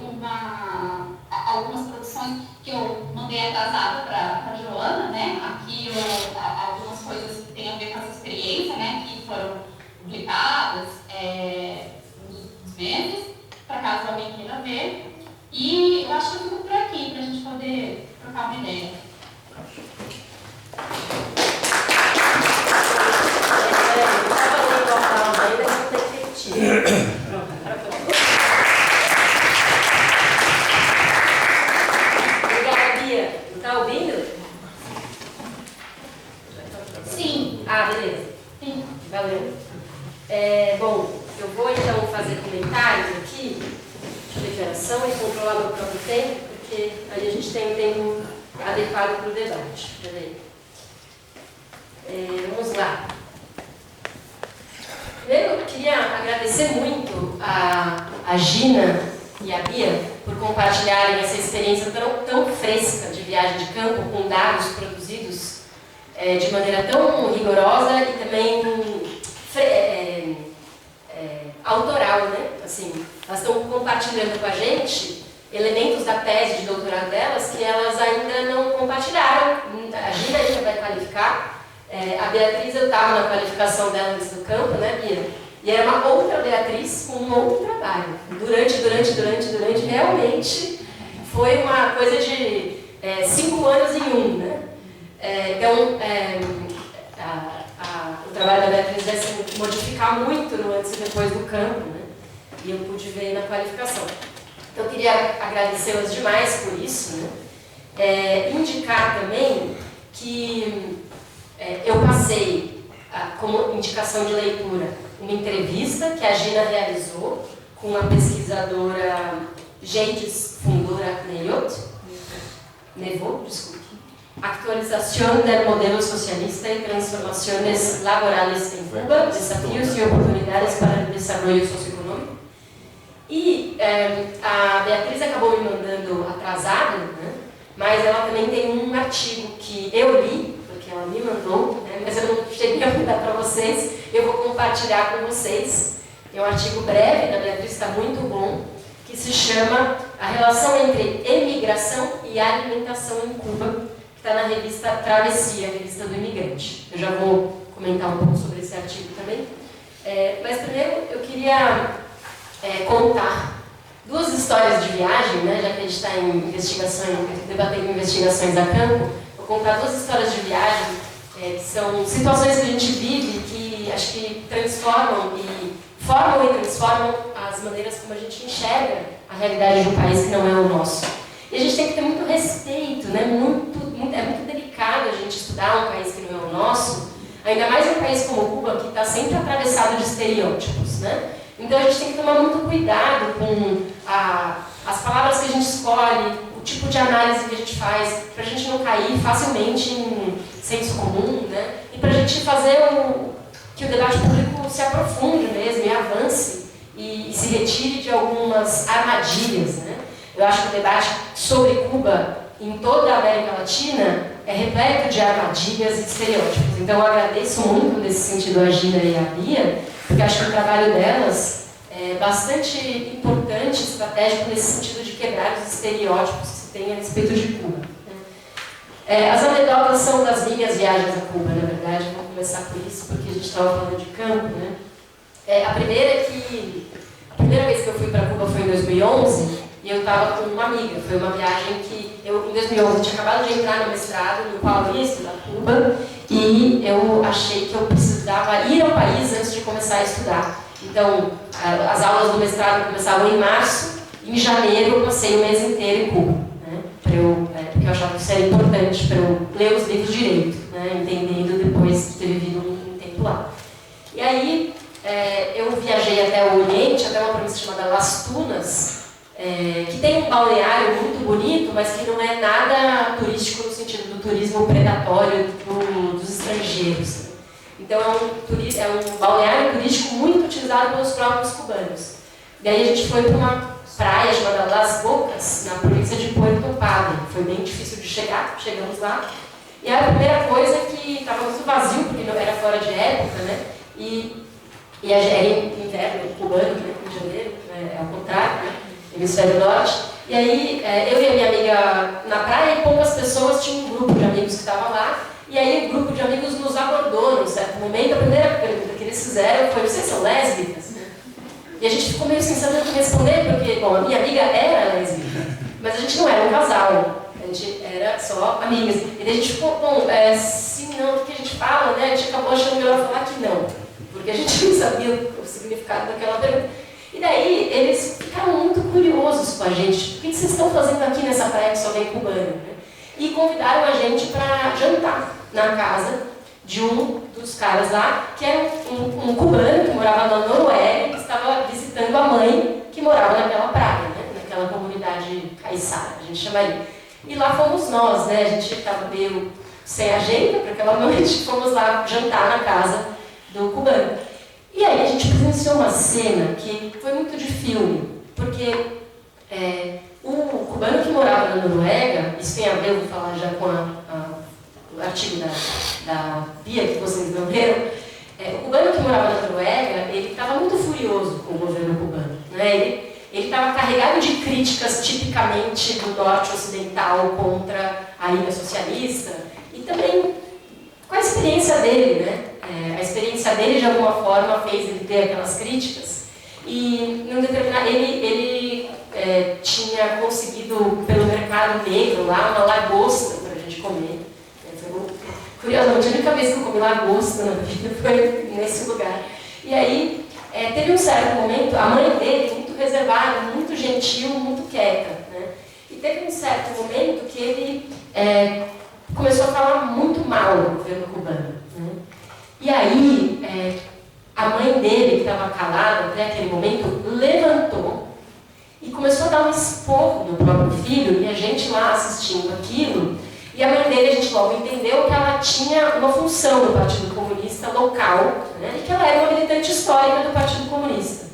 algumas produções que eu mandei atrasada para a Joana, né? Aqui algumas coisas que têm a ver com essa experiência, né? Que foram publicadas nos meses, para caso alguém queira ver. E eu acho que eu fico por aqui, para a gente poder trocar uma ideia. Obrigada, Bia. Está ouvindo? Sim. Ah, beleza. Sim. Valeu. Bom, eu vou então fazer comentários aqui de declaração e controlar meu próprio tempo, porque aí a gente tem um tempo adequado para o debate. Peraí. Vamos lá. Primeiro, eu queria agradecer muito a Gina e a Bia por compartilharem essa experiência tão fresca de viagem de campo, com dados produzidos de maneira tão rigorosa e também autoral, né? Assim, elas estão compartilhando com a gente elementos da tese de doutorado delas que elas ainda não compartilharam. A Gina ainda vai qualificar. A Beatriz, eu estava na qualificação dela antes do campo, né, Bia? E era uma outra Beatriz com um outro trabalho. Durante, realmente foi uma coisa de 5 anos em um, né? Então, o trabalho da Beatriz vai se modificar muito no antes e depois do campo, né? E eu pude ver na qualificação. Então, eu queria agradecê-las demais por isso, né? Indicar também que eu passei, como indicação de leitura, uma entrevista que a Gina realizou com a pesquisadora Geides Fundora Nevot, Actualización del modelo socialista y transformaciones laborales en Cuba, desafíos y oportunidades para el desarrollo socioeconómico. E a Beatriz acabou me mandando atrasado, né? Mas ela também tem um artigo que eu li, porque ela me mandou, né? Mas eu não cheguei a mandar para vocês, eu vou compartilhar com vocês. É um artigo breve da Beatriz, está muito bom, que se chama A Relação entre Emigração e Alimentação em Cuba, que está na revista Travessia, a revista do imigrante. Eu já vou comentar um pouco sobre esse artigo também. Mas primeiro eu queria contar 2 histórias de viagem, né? Já que a gente está em investigações, debatendo investigações a campo, vou contar 2 histórias de viagem, que são situações que a gente vive que acho que transformam e formam e transformam as maneiras como a gente enxerga a realidade de um país que não é o nosso. E a gente tem que ter muito respeito, né? É muito delicado a gente estudar um país que não é o nosso, ainda mais um país como Cuba, que está sempre atravessado de estereótipos, né? Então a gente tem que tomar muito cuidado com as palavras que a gente escolhe, o tipo de análise que a gente faz, para a gente não cair facilmente em senso comum, né? E para a gente fazer que o debate público se aprofunde mesmo e avance e se retire de algumas armadilhas, né? Eu acho que o debate sobre Cuba em toda a América Latina é repleto de armadilhas e estereótipos. Então eu agradeço muito nesse sentido a Gina e a Bia, porque acho que o trabalho delas é bastante importante, estratégico nesse sentido de quebrar os estereótipos que se tem a respeito de Cuba. As anedotas são das minhas viagens a Cuba, na verdade. Vou começar por isso, porque a gente estava falando de campo, né? A primeira vez que eu fui para Cuba foi em 2011, e eu estava com uma amiga. Foi uma viagem que em 2011 eu tinha acabado de entrar no mestrado, no qual eu ia estudar Cuba, e eu achei que eu precisava ir ao país antes de começar a estudar. Então, as aulas do mestrado começavam em março, e em janeiro eu passei o mês inteiro em Cuba, né? Porque eu achava que isso era importante para eu ler os livros direito, né? Entendendo depois de ter vivido um tempo lá. E aí, eu viajei até o Oriente, até uma província chamada Las Tunas, que tem um balneário muito bonito, mas que não é nada turístico no sentido do turismo predatório dos estrangeiros. Então é um balneário turístico muito utilizado pelos próprios cubanos. Daí a gente foi para uma praia chamada Las Bocas, na província de Puerto Padre. Foi bem difícil de chegar, chegamos lá. E a primeira coisa é que estava muito vazio, porque não era fora de época, né? E era inverno cubano, né? Em janeiro, ao contrário, né? Hemisfério Norte. E aí, eu e a minha amiga na praia, e poucas pessoas, tinha um grupo de amigos que estava lá, e aí o grupo de amigos nos abordou num certo momento. A primeira pergunta que eles fizeram foi: vocês são lésbicas? E a gente ficou meio sem saber o que responder, porque, bom, a minha amiga era lésbica, mas a gente não era um casal, a gente era só amigas. E daí a gente ficou, bom, sim, não, o que a gente fala, né? A gente acabou achando melhor falar que não, porque a gente não sabia o significado daquela pergunta. E daí, eles ficaram muito curiosos com a gente. O que vocês estão fazendo aqui nessa praia que só vem cubano? Né? E convidaram a gente para jantar na casa de um dos caras lá, que era um cubano que morava na Noruega e que estava visitando a mãe que morava naquela praia, né? Naquela comunidade caiçara, a gente chamaria. E lá fomos nós, né? A gente estava meio sem agenda para aquela noite, fomos lá jantar na casa do cubano. E aí a gente presenciou uma cena que foi muito de filme, porque o cubano que morava na Noruega, isso tem a ver, eu vou falar já com o artigo da Bia que vocês não leram, o cubano que morava na Noruega, ele estava muito furioso com o governo cubano, né? Ele estava carregado de críticas tipicamente do norte ocidental contra a linha socialista, e também com a experiência dele, né? A experiência dele, de alguma forma, fez ele ter aquelas críticas. E, num determinado, ele tinha conseguido, pelo mercado negro lá, uma lagosta para a gente comer. Curiosamente, a única vez que eu comi lagosta na vida foi nesse lugar. E aí, teve um certo momento, a mãe dele, muito reservada, muito gentil, muito quieta, né? E teve um certo momento que ele começou a falar muito mal do governo cubano, né? E aí, a mãe dele, que estava calada até aquele momento, levantou e começou a dar um esporro no próprio filho, e a gente lá assistindo aquilo, e a mãe dele, a gente logo entendeu que ela tinha uma função no Partido Comunista local, né, e que ela era uma militante histórica do Partido Comunista.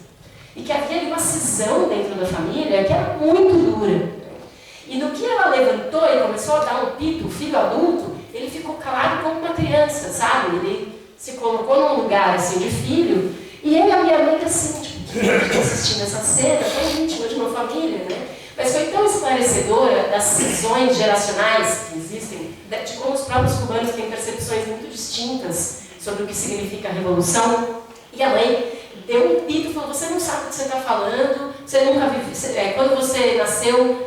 E que havia uma cisão dentro da família que era muito dura. E no que ela levantou e começou a dar um pito, o filho adulto, ele ficou calado como uma criança, sabe? Ele se colocou num lugar assim de filho, e eu e a minha mãe assim, tipo, assistindo essa cena, tão íntima de uma família, né? Mas foi tão esclarecedora das cisões geracionais que existem, de como os próprios cubanos têm percepções muito distintas sobre o que significa a revolução. E a mãe deu um pito e falou: você não sabe o que você está falando, você nunca viveu, quando você nasceu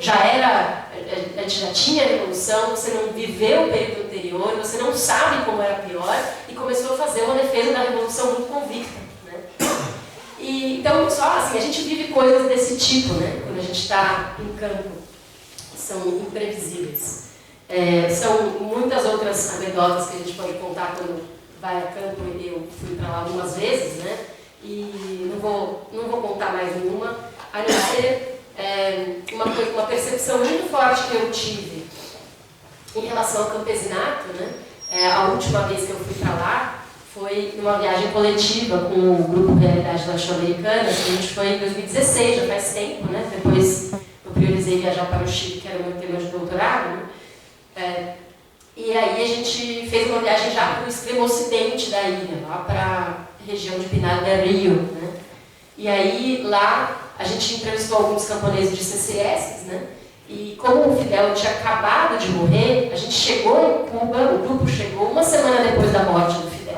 já tinha a revolução, você não viveu o período anterior, você não sabe como era pior, e começou a fazer uma defesa da revolução muito convicta, né? E, então, só assim, a gente vive coisas desse tipo, né? Quando a gente está em campo, são imprevisíveis. São muitas outras anedotas que a gente pode contar quando vai a campo, e eu fui para lá algumas vezes, né? E não vou contar mais nenhuma, a não ser uma percepção muito forte que eu tive em relação ao campesinato, né? A última vez que eu fui para lá foi numa viagem coletiva com o grupo Realidade Latino-Americana, que a gente foi em 2016, já faz tempo, né? Depois eu priorizei viajar para o Chile, que era o meu tema de doutorado, né? E aí a gente fez uma viagem já para o extremo ocidente da ilha, lá para a região de Pinar del Rio, né? E aí lá a gente entrevistou alguns camponeses de CCS, né? E como o Fidel tinha acabado de morrer, a gente chegou em Cuba, o grupo chegou uma semana depois da morte do Fidel.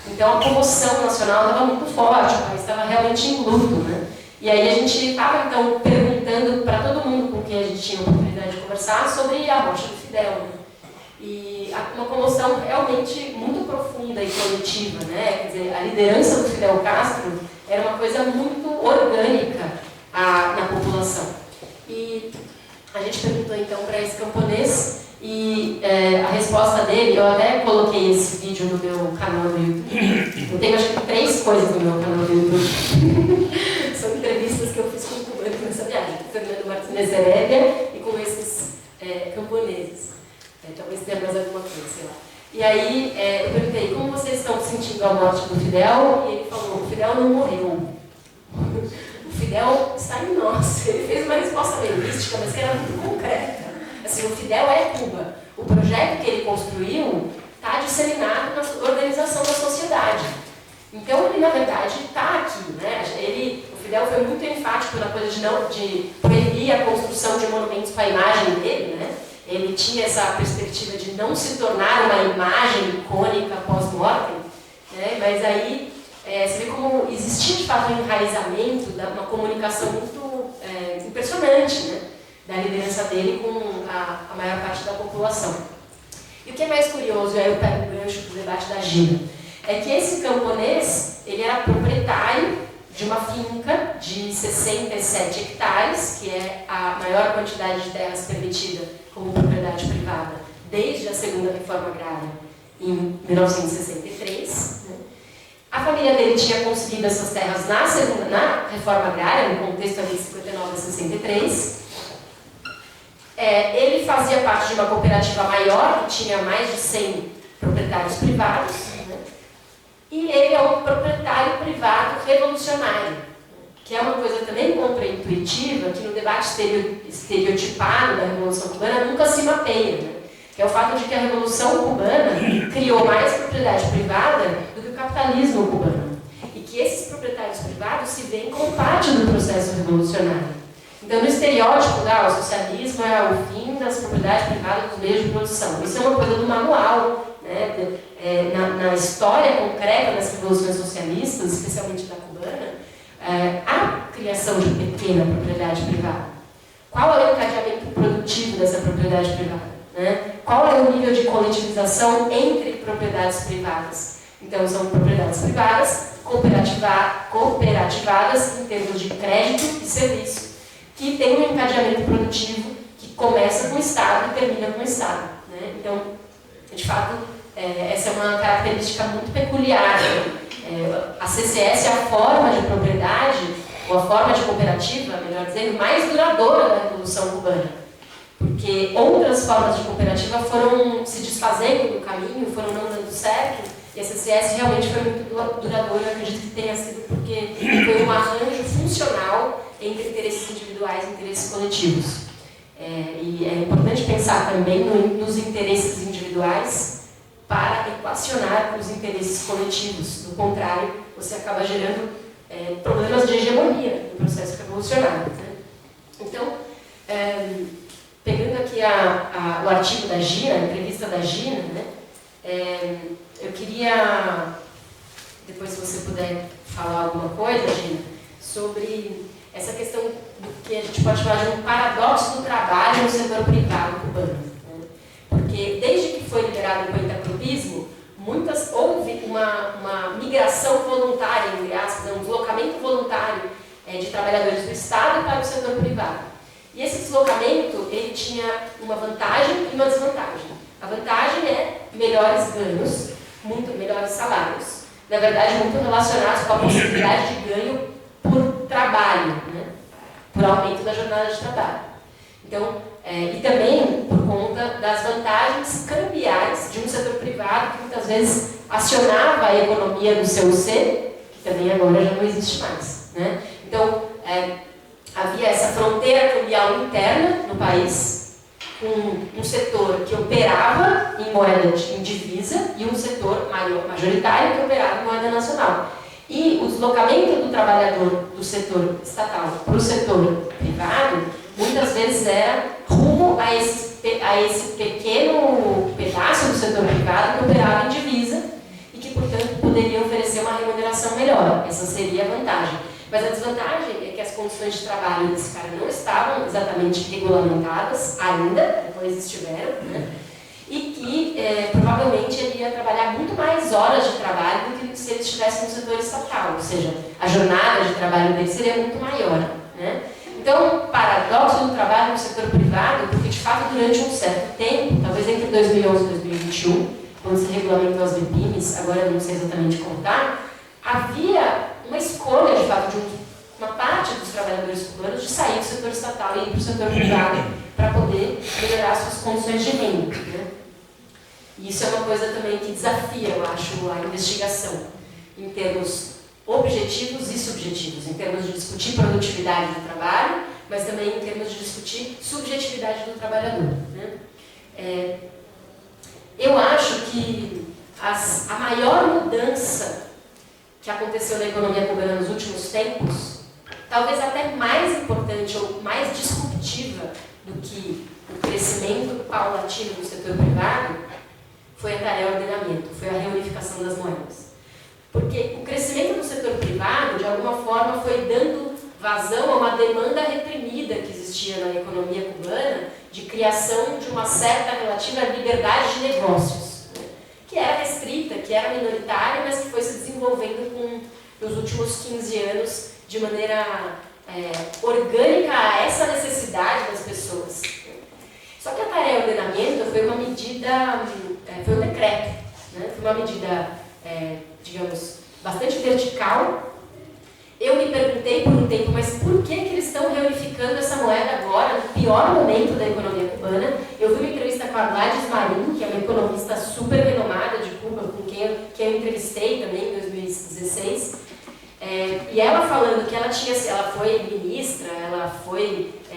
Então a comoção nacional estava muito forte, o país estava realmente em luto, né? E aí a gente estava então perguntando para todo mundo com quem a gente tinha a oportunidade de conversar sobre a morte do Fidel, né? E uma comoção realmente muito profunda e coletiva, né? Quer dizer, a liderança do Fidel Castro era uma coisa muito orgânica na população. E a gente perguntou então para esse camponês e a resposta dele, eu até coloquei esse vídeo no meu canal do YouTube. Eu tenho acho que 3 coisas no meu canal do YouTube. São entrevistas que eu fiz com o cubano nessa viagem, com o Fernando Martínez Heredia e com esses camponeses. Talvez tenha mais alguma coisa, sei lá. E aí eu perguntei, como vocês estão sentindo a morte do Fidel? E ele falou, o Fidel não morreu. O Fidel está em nós. Ele fez uma resposta meio mística, mas que era muito concreta. Assim, o Fidel é Cuba. O projeto que ele construiu está disseminado na organização da sociedade. Então, ele, na verdade, está aqui, né? O Fidel foi muito enfático na coisa de proibir a construção de monumentos com a imagem dele, né? Ele tinha essa perspectiva de não se tornar uma imagem icônica pós-mortem, né? Mas aí você vê como existia de fato um enraizamento, uma comunicação muito impressionante, né? Da liderança dele com a maior parte da população. E o que é mais curioso, e aí eu pego o gancho do debate da Gina, é que esse camponês, ele era proprietário de uma finca de 67 hectares, que é a maior quantidade de terras permitida como propriedade privada desde a segunda reforma agrária, em 1963. Né? A família dele tinha conseguido essas terras na reforma agrária, no contexto ali de 59 a 63. Ele fazia parte de uma cooperativa maior, que tinha mais de 100 proprietários privados, né? E ele é um proprietário privado revolucionário, que é uma coisa também contraintuitiva, que no debate estereotipado da Revolução Cubana nunca se mapeia, né? Que é o fato de que a Revolução Cubana criou mais propriedade privada do que o capitalismo cubano. E que esses proprietários privados se veem como parte do processo revolucionário. Então, no estereótipo, o socialismo é o fim das propriedades privadas dos meios de produção. Isso é uma coisa do manual, né? Na história concreta das revoluções socialistas, especialmente da cubana, há criação de pequena propriedade privada. Qual é o encadeamento produtivo dessa propriedade privada? Né? Qual é o nível de coletivização entre propriedades privadas? Então, são propriedades privadas cooperativadas em termos de crédito e serviço, que tem um encadeamento produtivo que começa com o Estado e termina com o Estado. Né? Então, de fato, essa é uma característica muito peculiar. A CCS é a forma de propriedade, ou a forma de cooperativa, melhor dizendo, mais duradoura da Revolução Cubana. Porque outras formas de cooperativa foram se desfazendo no caminho, foram não dando certo, e a CCS realmente foi muito duradoura. Eu acredito que tenha sido porque foi um arranjo funcional entre interesses individuais e interesses coletivos. E é importante pensar também nos interesses individuais para equacionar os interesses coletivos. Do contrário, você acaba gerando problemas de hegemonia no processo revolucionário. Né? Então, pegando aqui o artigo da Gina, a entrevista da Gina, né? Eu queria, depois se você puder falar alguma coisa, Gina, sobre essa questão do que a gente pode chamar de um paradoxo do trabalho no setor privado cubano. Né? Porque desde que foi liberado o pentaclubismo, houve uma migração voluntária, entre aspas, um deslocamento voluntário de trabalhadores do Estado para o setor privado. E esse deslocamento, ele tinha uma vantagem e uma desvantagem. A vantagem é melhores ganhos, melhores salários, na verdade muito relacionados com a possibilidade de ganho por trabalho, né? Por aumento da jornada de trabalho. Então, e também por conta das vantagens cambiais de um setor privado que muitas vezes acionava a economia do seu ser, que também agora já não existe mais. Né? Então, havia essa fronteira cambial interna no país, com um setor que operava em moeda em divisa e um setor majoritário que operava em moeda nacional. E o deslocamento do trabalhador do setor estatal para o setor privado muitas vezes era rumo a esse pequeno pedaço do setor privado que operava em divisa e que, portanto, poderia oferecer uma remuneração melhor. Essa seria a vantagem. Mas a desvantagem é que as condições de trabalho desse cara não estavam exatamente regulamentadas ainda, depois estiveram, né? E que provavelmente ele ia trabalhar muito mais horas de trabalho do que se ele estivesse no setor estatal, ou seja, a jornada de trabalho dele seria muito maior, né? Então, paradoxo do trabalho no setor privado, porque de fato durante um certo tempo, talvez entre 2011 e 2021, quando se regulamentou as BPIMs, agora eu não sei exatamente como está, havia uma escolha de fato de uma parte dos trabalhadores cubanos de sair do setor estatal e ir para o setor privado para poder melhorar suas condições de renda, né? E isso é uma coisa também que desafia, eu acho, a investigação em termos objetivos e subjetivos, em termos de discutir produtividade do trabalho, mas também em termos de discutir subjetividade do trabalhador, né? Eu acho que a maior mudança que aconteceu na economia cubana nos últimos tempos, talvez até mais importante ou mais disruptiva do que o crescimento paulatino do setor privado, foi a reordenamento, foi a reunificação das moedas. Porque o crescimento do setor privado, de alguma forma, foi dando vazão a uma demanda reprimida que existia na economia cubana de criação de uma certa relativa liberdade de negócios, né? Que era restrita, que era minoritária, mas que foi se desenvolvendo nos últimos 15 anos de maneira orgânica a essa necessidade das pessoas. Só que a reordenamento foi uma medida, foi um decreto, né? Foi uma medida, digamos, bastante vertical. Eu me perguntei por um tempo, mas por que eles estão reunificando essa moeda agora, no pior momento da economia cubana? Eu vi uma entrevista com a Gladys Marin, que é uma economista super renomada de Cuba, com quem eu entrevistei também em 2016, e ela falando que ela foi ministra,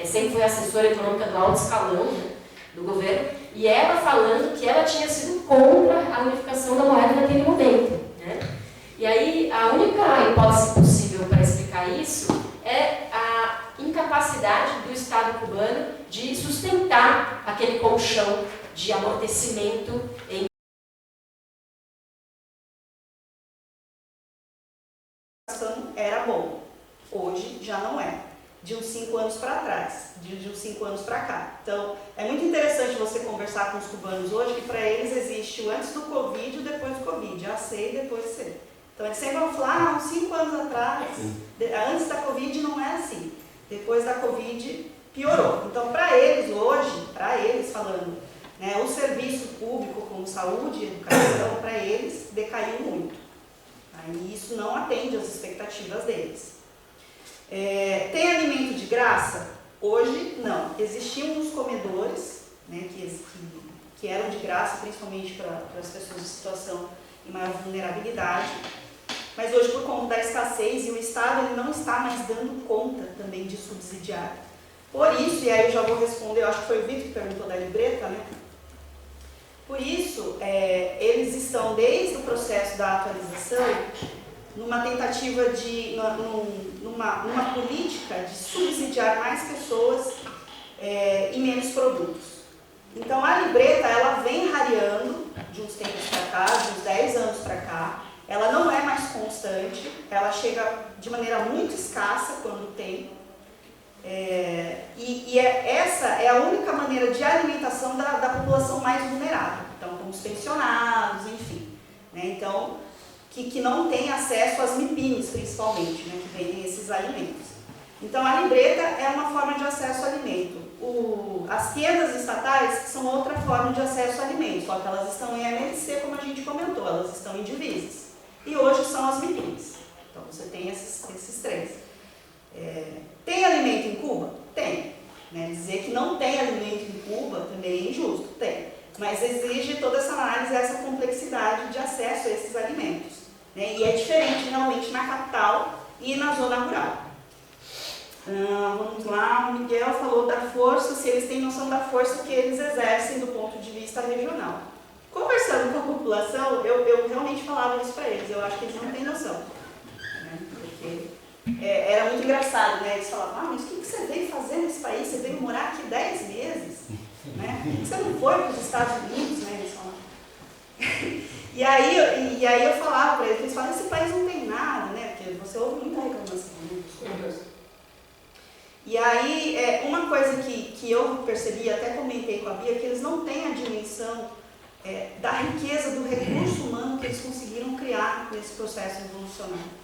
sempre foi assessora econômica do alto escalão, né, do governo, e ela falando que ela tinha sido contra a unificação da moeda naquele momento, né? E aí, a única hipótese possível para explicar isso é a incapacidade do Estado cubano de sustentar aquele colchão de amortecimento em era bom. Hoje já não é. De uns 5 anos para trás, de uns 5 anos para cá. Então, é muito interessante você conversar com os cubanos hoje, que para eles existe o antes do Covid e o depois do Covid, A, C e depois C. Então, eles sempre vão falar, uns 5 anos atrás, antes da Covid não é assim. Depois da Covid piorou. Então, para eles hoje, falando, né, o serviço público como saúde e educação, para eles decaiu muito. E isso não atende às expectativas deles. Tem alimento de graça? Hoje, não. Existiam os comedores, né, que eram de graça, principalmente para as pessoas em situação de maior vulnerabilidade. Mas hoje, por conta da escassez, e o Estado ele não está mais dando conta também de subsidiar. Por isso, e aí eu já vou responder, eu acho que foi o Vitor que perguntou da libreta, né? Por isso, eles estão, desde o processo da atualização, numa tentativa de, numa política de subsidiar mais pessoas e menos produtos. Então, a libreta, ela vem rareando de uns tempos para cá, de uns 10 anos para cá. Ela não é mais constante, ela chega de maneira muito escassa quando tem. Essa é a única maneira de alimentação da população mais vulnerável. Então, como os pensionados, enfim. Né? Então, que não tem acesso às MIPIMs, principalmente, né, que vendem esses alimentos. Então, a libreta é uma forma de acesso ao alimento. As tendas estatais são outra forma de acesso ao alimento, só que elas estão em MLC, como a gente comentou, elas estão em divisas. E hoje são as MIPIMs. Então, você tem esses três. Tem alimento em Cuba? Tem. Né? Dizer que não tem alimento em Cuba também é injusto. Tem. Mas exige toda essa análise, essa complexidade de acesso a esses alimentos. Né? E é diferente realmente na capital e na zona rural. Vamos lá, o Miguel falou da força, se eles têm noção da força que eles exercem do ponto de vista regional. Conversando com a população, eu realmente falava isso para eles, eu acho que eles não têm noção. Né? Porque era muito engraçado, né? Eles falavam, mas o que você veio fazer nesse país? Você veio morar aqui 10 meses? Né? Por que você não foi para os Estados Unidos? Né? Eles falavam. E aí eu falava para eles falavam, esse país não tem nada, né? Porque você ouve muita reclamação dos. E aí, uma coisa que eu percebi, até comentei com a Bia, que eles não têm a dimensão da riqueza do recurso humano que eles conseguiram criar nesse processo evolucionário.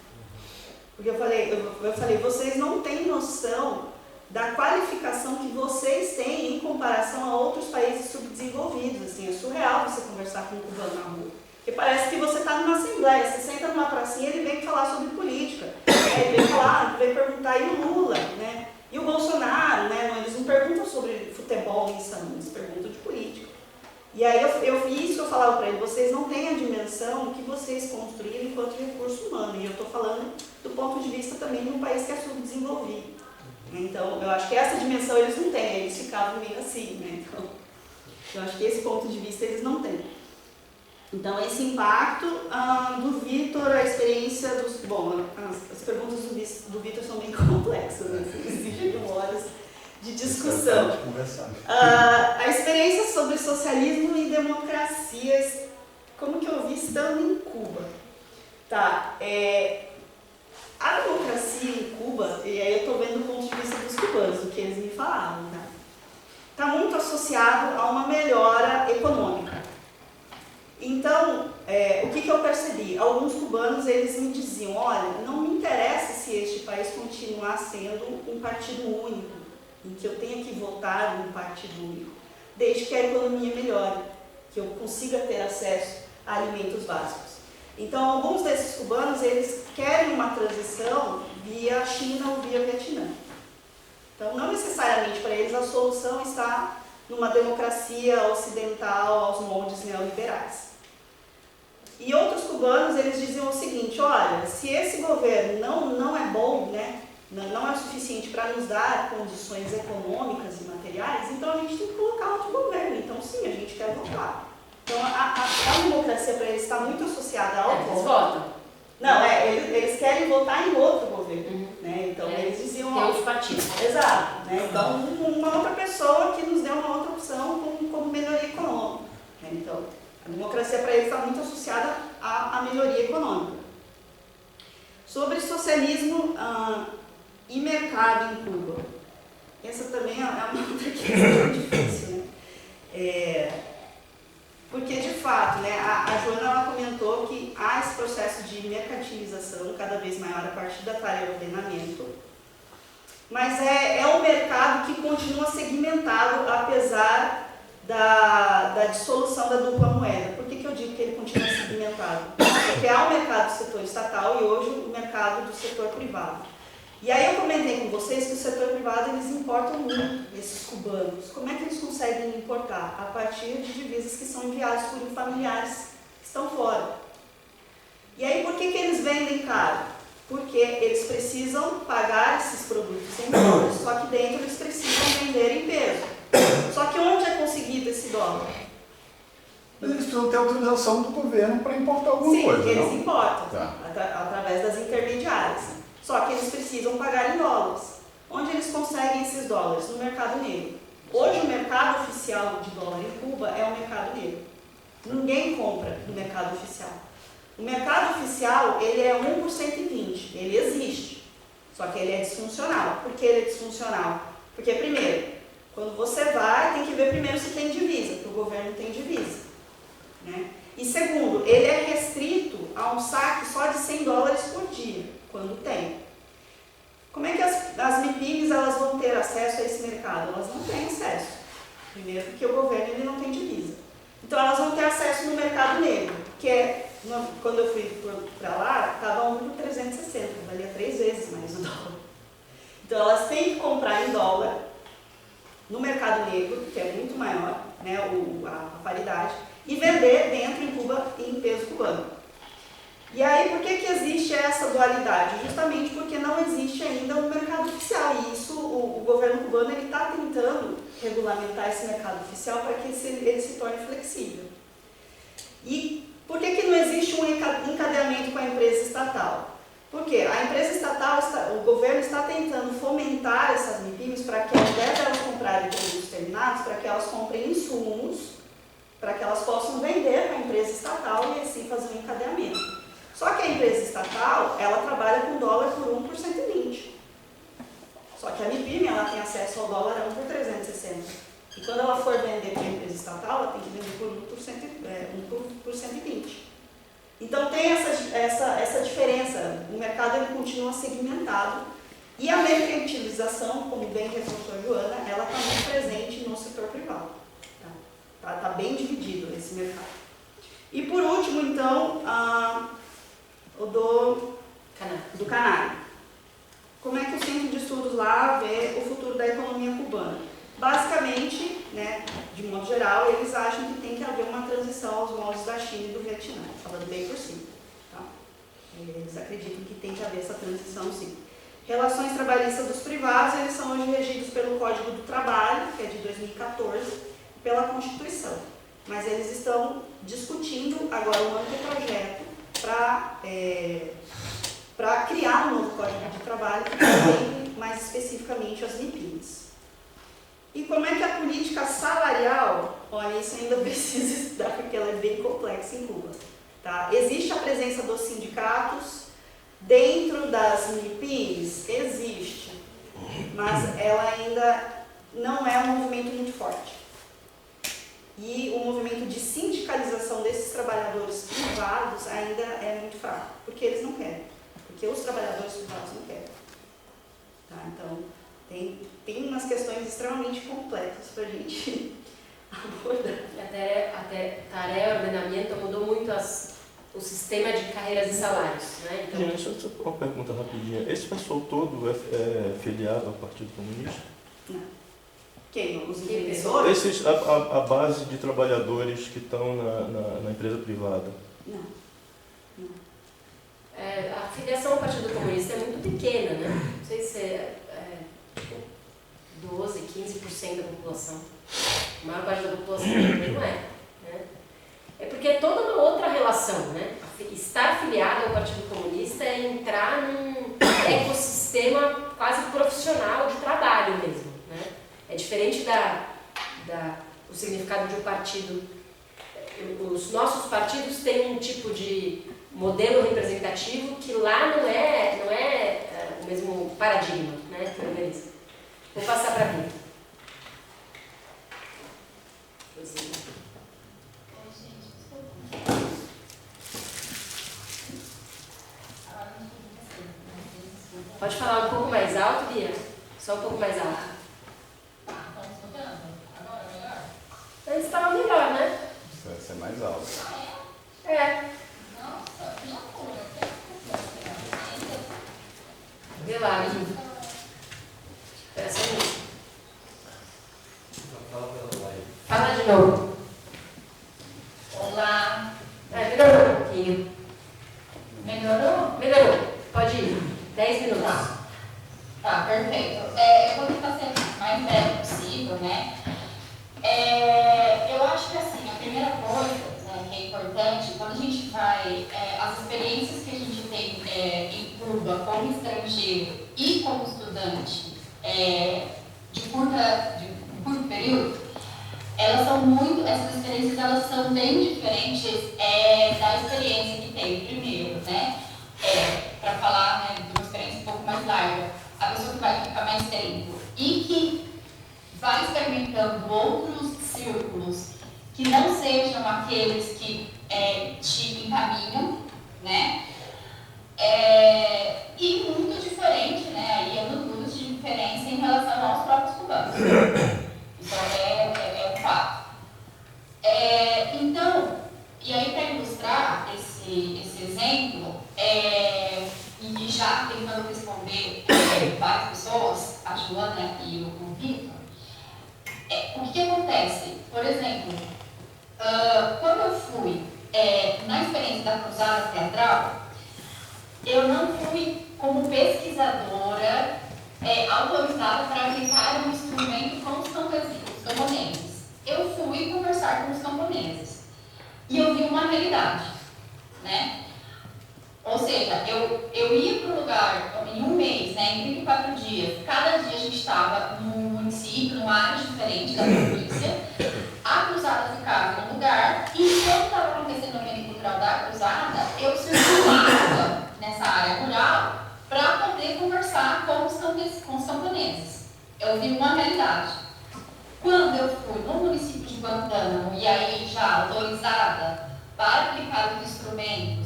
Porque eu falei, vocês não têm noção da qualificação que vocês têm em comparação a outros países subdesenvolvidos. Assim, é surreal você conversar com um cubano na rua. Porque parece que você está numa assembleia, você senta numa pracinha e ele vem falar sobre política. Ele vem perguntar, e o Lula, né? E o Bolsonaro, né? Eles não perguntam sobre futebol em São, eles perguntam de política. E aí isso que eu falava para ele, vocês não têm a dimensão que vocês construíram enquanto recurso humano. E eu estou falando do ponto de vista também de um país que é subdesenvolvido. Então, eu acho que essa dimensão eles não têm, eles ficavam meio assim, né? Então, eu acho que esse ponto de vista eles não têm. Então, esse impacto do Vitor, a experiência dos... Bom, as perguntas do Vitor são bem complexas, né? Exigem horas de discussão. A experiência sobre socialismo e democracias, como que eu vi estando em Cuba? Tá, a democracia em Cuba, e aí eu estou vendo o ponto de vista dos cubanos, o que eles me falaram, tá? Está muito associado a uma melhora econômica. Então, o que eu percebi? Alguns cubanos, eles me diziam, olha, não me interessa se este país continuar sendo um partido único, em que eu tenha que votar num partido único, desde que a economia melhore, que eu consiga ter acesso a alimentos básicos. Então, alguns desses cubanos, eles querem uma transição via China ou via Vietnã. Então, não necessariamente para eles a solução está numa democracia ocidental aos moldes neoliberais. E outros cubanos, eles diziam o seguinte, olha, se esse governo não é bom, né, não é suficiente para nos dar condições econômicas e materiais, então a gente tem que colocar outro governo. Então, sim, a gente quer votar. Então, a democracia para eles está muito associada ao voto. Eles votam. Não, eles querem votar em outro governo. Né? Então, eles diziam... Tem outros partidos. Exato. Né? Então, uma outra pessoa que nos deu uma outra opção como melhoria econômica. Né? Então, a democracia para eles está muito associada à melhoria econômica. Sobre socialismo e mercado em Cuba. Essa também é uma outra questão difícil. Né? Porque, de fato, né, a Joana ela comentou que há esse processo de mercantilização cada vez maior a partir da tarefa de ordenamento, mas é um mercado que continua segmentado apesar da dissolução da dupla moeda. Por que eu digo que ele continua segmentado? Porque há o mercado do setor estatal e hoje o mercado do setor privado. E aí eu comentei com vocês que o setor privado, eles importam muito, esses cubanos. Como é que eles conseguem importar? A partir de divisas que são enviadas por familiares que estão fora. E aí por que eles vendem caro? Porque eles precisam pagar esses produtos em dólares, só que dentro eles precisam vender em peso. Só que onde é conseguido esse dólar? Mas eles precisam ter autorização do governo para importar alguma coisa, Sim, eles não? importam, Tá. através das intermediárias. Só que eles precisam pagar em dólares. Onde eles conseguem esses dólares? No mercado negro. Hoje o mercado oficial de dólar em Cuba é o mercado negro. Ninguém compra no mercado oficial. O mercado oficial, ele é 1 por 120, ele existe. Só que ele é disfuncional. Por que ele é disfuncional? Porque, primeiro, quando você vai, tem que ver primeiro se tem divisa, porque o governo tem divisa. Né? E segundo, ele é restrito a um saque só de 100 dólares por dia, quando tem. Como é que as MIPIMs elas vão ter acesso a esse mercado? Elas não têm acesso. Primeiro porque o governo ele não tem divisa. Então elas vão ter acesso no mercado negro, que é, quando eu fui para lá, estava 1 por 360, valia 3 vezes mais o dólar. Então elas têm que comprar em dólar no mercado negro, que é muito maior, né, a paridade, e vender dentro em Cuba em peso cubano. E aí, por que existe essa dualidade? Justamente porque não existe ainda um mercado oficial, e isso o governo cubano está tentando regulamentar esse mercado oficial para que ele se torne flexível. E por que não existe um encadeamento com a empresa estatal? Porque a empresa estatal, o governo está tentando fomentar essas MIPIMES para que, ao invés de elas comprarem produtos terminados, para que elas comprem insumos, para que elas possam vender para a empresa estatal e assim fazer um encadeamento. Só que a empresa estatal, ela trabalha com dólar por 1 por 120. Só que a MIPIME, ela tem acesso ao dólar 1 por 360. E quando ela for vender para a empresa estatal, ela tem que vender por 1 por 120. Então tem essa diferença. O mercado ele continua segmentado. E a mercantilização, como bem reforçou a Joana, ela está muito presente no setor privado. Está bem dividido esse mercado. E por último, então, o do Canário. Como é que o Centro de Estudos lá vê o futuro da economia cubana? Basicamente, né, de modo geral, eles acham que tem que haver uma transição aos moldes da China e do Vietnã, falando bem por cima. Tá? Eles acreditam que tem que haver essa transição, sim. Relações trabalhistas dos privados, eles são hoje regidos pelo Código do Trabalho, que é de 2014, e pela Constituição. Mas eles estão discutindo agora um anteprojeto para criar um novo Código de Trabalho que contemple mais especificamente as MIPIMES. E como é que a política salarial, olha, isso ainda precisa estudar porque ela é bem complexa em Cuba. Tá? Existe a presença dos sindicatos dentro das MIPIMES? Existe, mas ela ainda não é um movimento muito forte. E o movimento de sindicalização desses trabalhadores privados ainda é muito fraco, porque eles não querem, porque os trabalhadores privados não querem. Tá? Então, tem umas questões extremamente complexas para a gente abordar. Até tarefa, ordenamento mudou muito o sistema de carreiras e salários. Né? Então, Deixa eu fazer uma pergunta rapidinha. Esse pessoal todo é filiado ao Partido Comunista? Não. Quem? Os empreendedores? A base de trabalhadores que estão na empresa privada? Não. a filiação ao Partido Comunista é muito pequena, né? Não sei se é 12, 15% da população. A maior parte da população também não é. Né? É porque é toda uma outra relação, né? Estar filiado ao Partido Comunista é entrar num ecossistema quase profissional de trabalho mesmo, né? É diferente o significado de um partido. Os nossos partidos têm um tipo de modelo representativo que lá não é o mesmo paradigma, né, que organiza. Vou passar para a Bia. Pode falar um pouco mais alto, Bia? Só um pouco mais alto. Estão escutando? Agora é melhor? Antes estava melhor, né? Isso vai ser mais alto. É. Nossa, que loucura. Vê lá, Bia. Essa é minha. Fala de novo. Olá. Melhorou um pouquinho. Melhorou? Melhorou. Pode ir. 10 minutos. Tá, perfeito. Eu vou tentar ser o mais breve possível, né? Eu acho que assim, a primeira coisa, né, que é importante, quando a gente vai, as experiências que a gente tem em Cuba como estrangeiro e como estudante de curto período, essas experiências elas são bem diferentes da experiência que tem primeiro, né? Para falar, né, de uma experiência um pouco mais larga, a pessoa que vai ficar mais tempo e que vai experimentando outros círculos que não sejam aqueles que te encaminham, né? E muito diferente, né? Aí anos luz de diferença em relação aos próprios cubanos. Isso é um fato. Então, e aí para ilustrar esse exemplo, e já tentando responder várias pessoas, a Joana e o Vitor, o que acontece? Por exemplo, quando eu fui na experiência da Cruzada Teatral, eu não fui como pesquisadora autorizada para aplicar um instrumento com os camponeses. Eu fui conversar com os camponeses e eu vi uma realidade, né? Ou seja, eu ia para o lugar em um mês, né, em 34 dias, cada dia a gente estava num município, numa área diferente da província, a cruzada ficava em um lugar, e quando estava acontecendo o evento cultural da cruzada, eu circulava nessa área rural para poder conversar com os camponeses. Eu vi uma realidade. Quando eu fui no município de Guantánamo, e aí já autorizada para aplicar os instrumentos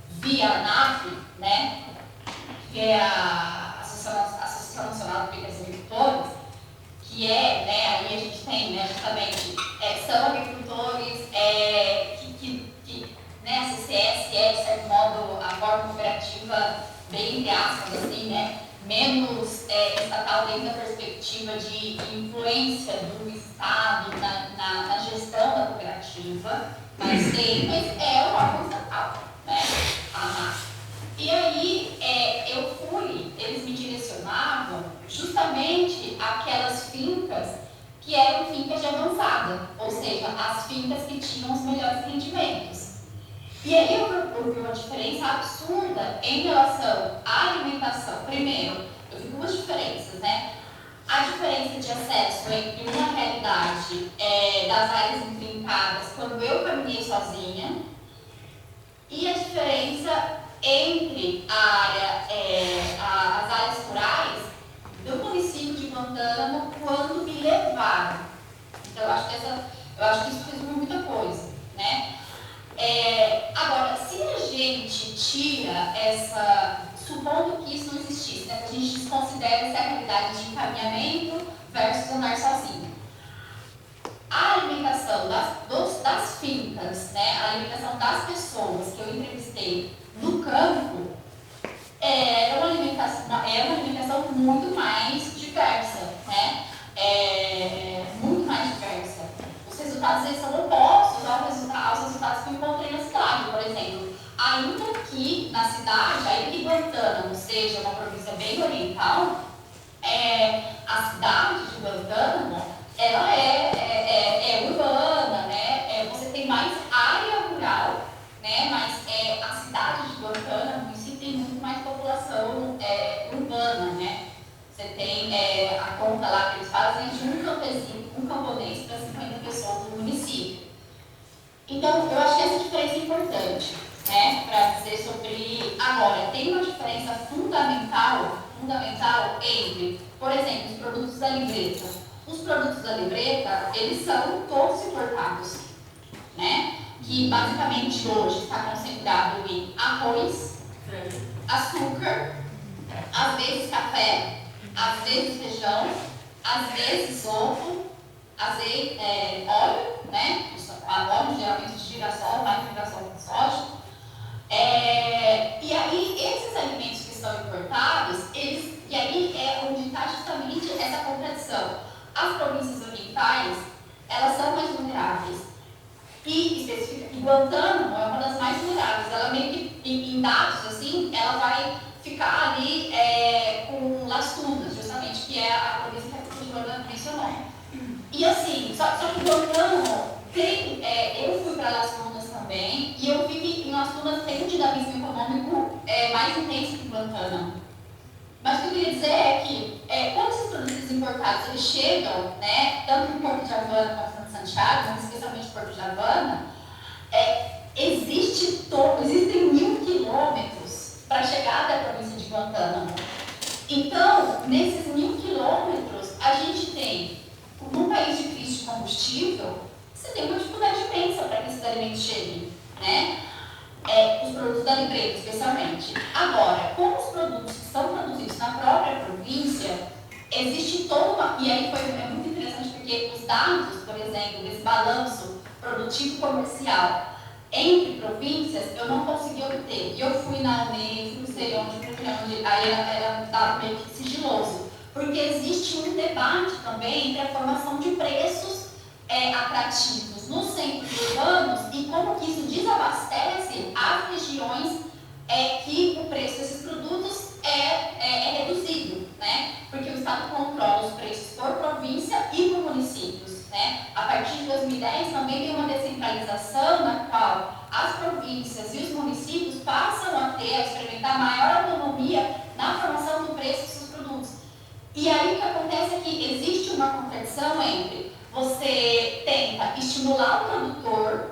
via ANAF, né, que é a Associação Nacional de Pequenos Agricultores, que é, né, aí a gente tem, né, justamente, são agricultores que né, a CCS é, de certo modo, a forma cooperativa, bem entre aspas, assim, né, menos estatal dentro da perspectiva de influência do Estado na gestão da cooperativa, mas é um órgão estatal, né, a ANAF. E aí eles me direcionavam justamente aquelas fincas que eram fincas de avançada, ou seja, as fincas que tinham os melhores rendimentos. E aí eu vi uma diferença absurda em relação à alimentação. Primeiro, eu vi duas diferenças, né? A diferença de acesso entre uma realidade das áreas intrincadas quando eu caminhei sozinha e a diferença entre as áreas rurais do município de Guantánamo quando me levaram. Então, eu acho que isso fez muita coisa, né? Agora, se a gente tira supondo que isso não existisse, né? A gente desconsidera essa realidade de encaminhamento versus andar sozinho. A alimentação das fincas, né? A alimentação das pessoas que eu entrevistei no campo é uma alimentação muito mais diversa, né? Muito mais diversa. Os resultados eles são opostos aos resultados que eu encontrei na cidade, por exemplo. Ainda que na cidade, ainda que Guantánamo seja uma província bem oriental, a cidade de Guantánamo, ela é urbana, né? Você tem mais área rural, né? Mas a cidade de Guantánamo em si tem muito mais população urbana, né? Você tem a conta lá que eles fazem de um camponês para 50 pessoas no município. Então, eu acho que essa diferença é importante, né? Para dizer sobre... Agora, tem uma diferença fundamental entre, por exemplo, os produtos da libreta. Os produtos da libreta, eles são todos importados, né? Que basicamente hoje está concentrado em arroz, açúcar, às vezes café, às vezes feijão, às vezes ovo, azeite, óleo, né? Óleo geralmente de girassol, mais girassol com soja. E aí, esses alimentos que são importados, e aí é onde está justamente essa contradição. As províncias orientais, elas são mais vulneráveis. E Guantánamo é uma das mais vulneráveis. Ela meio que, em dados, assim, ela vai ficar ali com Las Tunas, justamente, que é a província que a Joana mencionou. E assim, só que Guantánamo tem... eu fui para Las Tunas também, e eu vi que em Las Tunas tem um dinamismo econômico mais intenso que Guantánamo. Mas o que eu queria dizer é que, quando esses produtos importados eles chegam, né, tanto no Porto de Havana quanto no Santiago, mas especialmente no Porto de Havana, existem 1000 quilômetros para chegar até a província de Guantánamo. Então, nesses 1000 quilômetros, a gente tem, num país de crise de combustível, você tem uma dificuldade imensa para que esses alimentos cheguem, né? Os produtos da libreta, especialmente. Agora, com os produtos que são produzidos na própria província, existe toda uma... E aí é muito interessante porque os dados, por exemplo, desse balanço produtivo comercial entre províncias, eu não consegui obter. E eu fui na UNE, não sei onde, aí era um dado meio que sigiloso. Porque existe um debate também entre a formação de preços atrativos nos centros urbanos e como que isso desabastece as regiões que o preço desses produtos é reduzido, né? Porque o Estado controla os preços por província e por municípios, né? A partir das 2010 também tem uma descentralização na qual as províncias e os municípios passam a experimentar maior autonomia na formação do preço dos seus produtos. E aí o que acontece é que existe uma contradição entre você tenta estimular o produtor,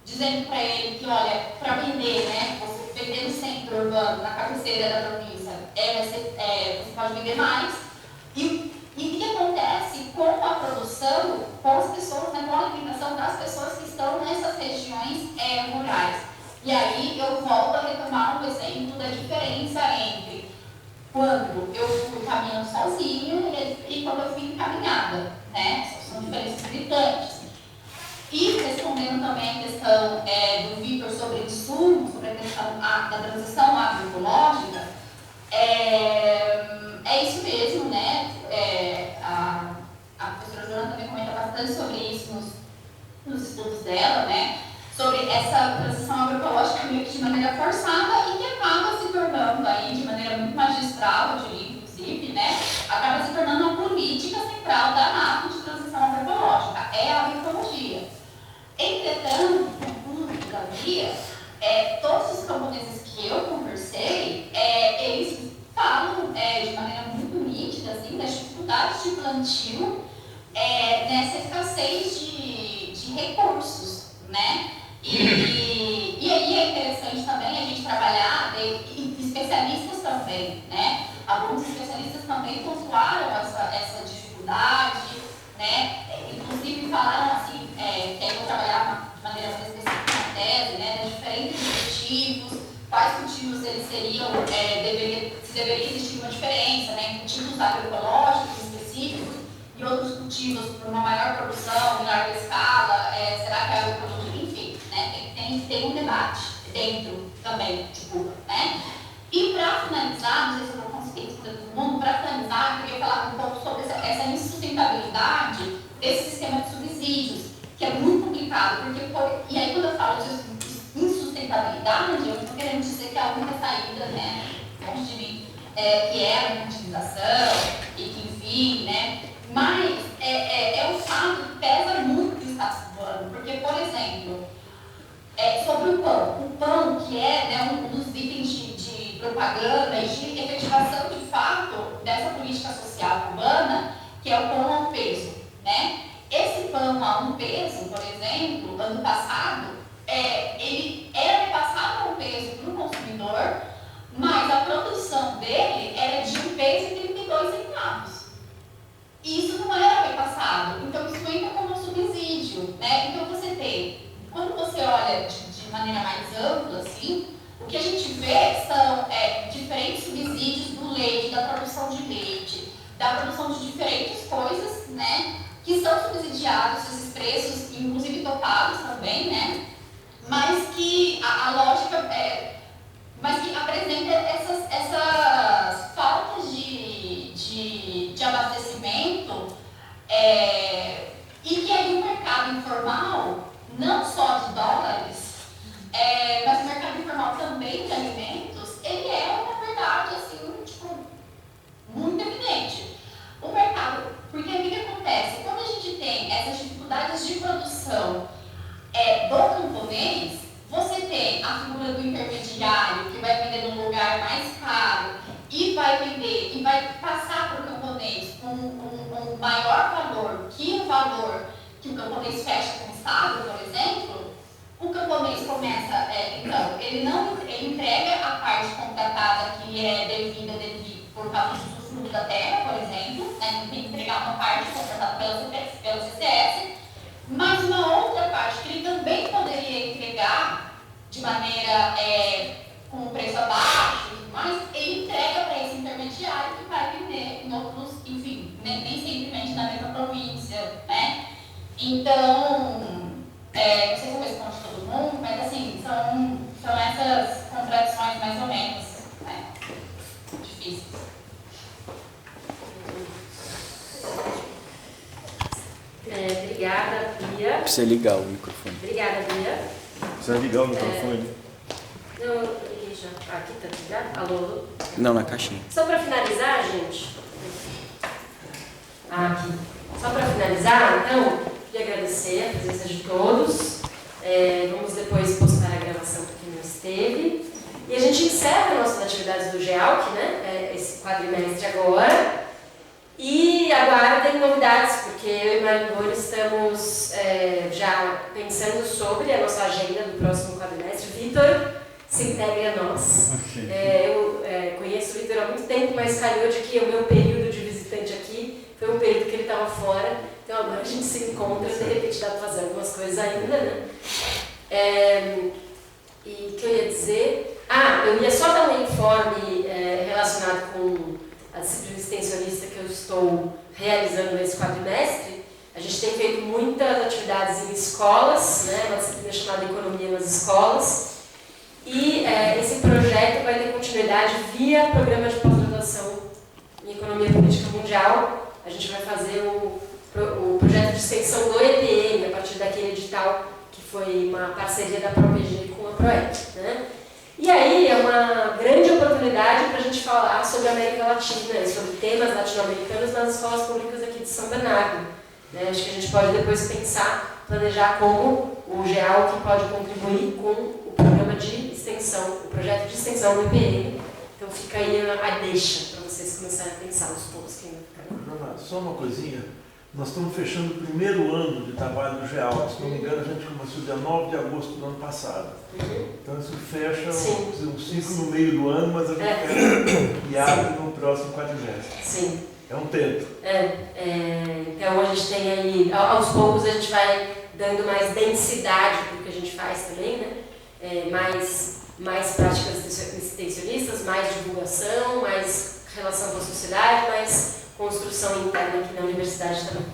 dizendo para ele que, olha, para vender, né, você vender no centro urbano, na cabeceira da província, você pode vender mais. E o que acontece com a produção, com as pessoas, né, com a alimentação das pessoas que estão nessas regiões rurais. E aí eu volto a retomar um exemplo da diferença entre quando eu fui caminhando sozinho e quando eu fui encaminhada, né? São diferenças gritantes. E respondendo também a questão do Vitor sobre insumos, sobre a questão da transição agroecológica, é isso mesmo, né? A professora Joana também comenta bastante sobre isso nos estudos dela, né? Sobre essa transição agroecológica meio que de maneira forçada e que acaba se tornando aí, de maneira muito magistral, eu diria, inclusive, né? Acaba se tornando a política central da ANAP de transição agroecológica, é a agroecologia. Entretanto, todavia, todos os camponeses que eu conversei, eles falam de maneira muito nítida, assim, das dificuldades de plantio nessa escassez de recursos, né? E aí é interessante também a gente trabalhar, especialistas também, né? Alguns especialistas também pontuaram essa dificuldade, né? Inclusive falaram assim, que aí vou trabalhar de maneira mais específica na tese, né? De diferentes cultivos, quais cultivos eles seriam, se deveria existir uma diferença, né? Em cultivos agroecológicos específicos e outros cultivos por uma maior produção, em larga escala, será que é agroecologia? Enfim, né? Tem um debate dentro também, tipo, né? E para finalizar, não sei se eu vou conseguir responder todo mundo, para finalizar, eu queria falar um pouco sobre essa insustentabilidade desse sistema de subsídios, que é muito complicado, porque, e aí quando eu falo de insustentabilidade, eu estou querendo dizer que a única saída, né, longe de mim, que é a monetização, e que enfim, né, mas o fato que pesa muito o status quo, porque, por exemplo, sobre o pão, que é, né, um dos itens de propaganda e de efetivação de fato dessa política social urbana, que é o pão a um peso, né? Esse pão a um peso, por exemplo, ano passado, ele era repassado a um peso para o consumidor, mas a produção dele era de £1,32. E isso não era repassado, então isso entra como subsídio, né? Então você tem, quando você olha de maneira mais ampla, assim, o que a gente vê são diferentes subsídios do leite, da produção de leite, da produção de diferentes coisas, né? Que são subsidiados, esses preços, inclusive topados também, né? Mas que a lógica mas que apresenta essas faltas de abastecimento e que aí o mercado informal, não só de dólares, mas o mercado informal também de alimentos, ele é uma verdade, assim, tipo, muito evidente. O mercado, porque o que acontece? Quando a gente tem essas dificuldades de produção do camponês, você tem a figura do intermediário, que vai vender num lugar mais caro e vai vender, e vai passar para o camponês com um maior valor que o valor que o camponês fecha com o Estado, por exemplo. O camponês começa, então, ele entrega a parte contratada que é devida por causa do usufruto da terra, por exemplo, né? Ele tem que entregar uma parte contratada pela CCS, mas uma outra parte que ele também poderia entregar de maneira com um preço abaixo, mas ele entrega para esse intermediário que vai vender em outros, enfim, nem sempre vende na mesma província, né? Então, não sei se eu respondo todo mundo, mas assim, são essas contradições mais ou menos, né? Difíceis. Obrigada, Bia. Precisa ligar o microfone. Obrigada, Bia. Precisa ligar o microfone. Não, eu liguei já. Aqui tá ligado? Alô? Não, na caixinha. Só para finalizar, gente. Aqui. Só para finalizar, então, Queria agradecer a presença de todos. Vamos depois postar a gravação para quem não esteve. E a gente encerra nossas atividades do GEALC, né? Esse quadrimestre agora. E aguardem novidades, porque eu e Mário Moura estamos já pensando sobre a nossa agenda do próximo quadrimestre. Vitor se integra a nós. Eu conheço o Vitor há muito tempo, mas calhou de que o meu período de visitante aqui foi um período que ele estava fora. Então agora a gente se encontra, de repente dá para fazer algumas coisas ainda, né? E o que eu ia dizer? Eu ia só dar um informe relacionado com a disciplina extensionista que eu estou realizando nesse quadrimestre. A gente tem feito muitas atividades em escolas, né? Uma disciplina chamada Economia nas Escolas. E esse projeto vai ter continuidade via programa de pós-graduação em Economia Política Mundial. A gente vai fazer o projeto de extensão do EPM, a partir daquele edital que foi uma parceria da ProPG com a ProEP, né? E aí é uma grande oportunidade para a gente falar sobre a América Latina e sobre temas latino-americanos nas escolas públicas aqui de São Bernardo, né? Acho que a gente pode depois pensar, planejar como o GEALC pode contribuir com o programa de extensão, o projeto de extensão do EPM. Então fica aí a deixa para vocês começarem a pensar os pontos que ainda ficaram. Joana, só uma coisinha. Nós estamos fechando o primeiro ano de trabalho do GEALC. Se não me engano, a gente começou dia 9 de agosto do ano passado. Então isso fecha um ciclo no meio do ano, mas a gente fecha e abre no próximo quadrimestre. Sim. É um tempo. Então a gente tem aí, aos poucos a gente vai dando mais densidade para o que a gente faz também, né? Mais práticas extensionistas, mais divulgação, mais relação com a sociedade, mais construção interna aqui na universidade também.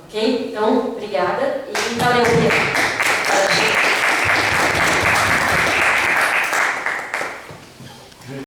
Ok? Então, obrigada e valeu.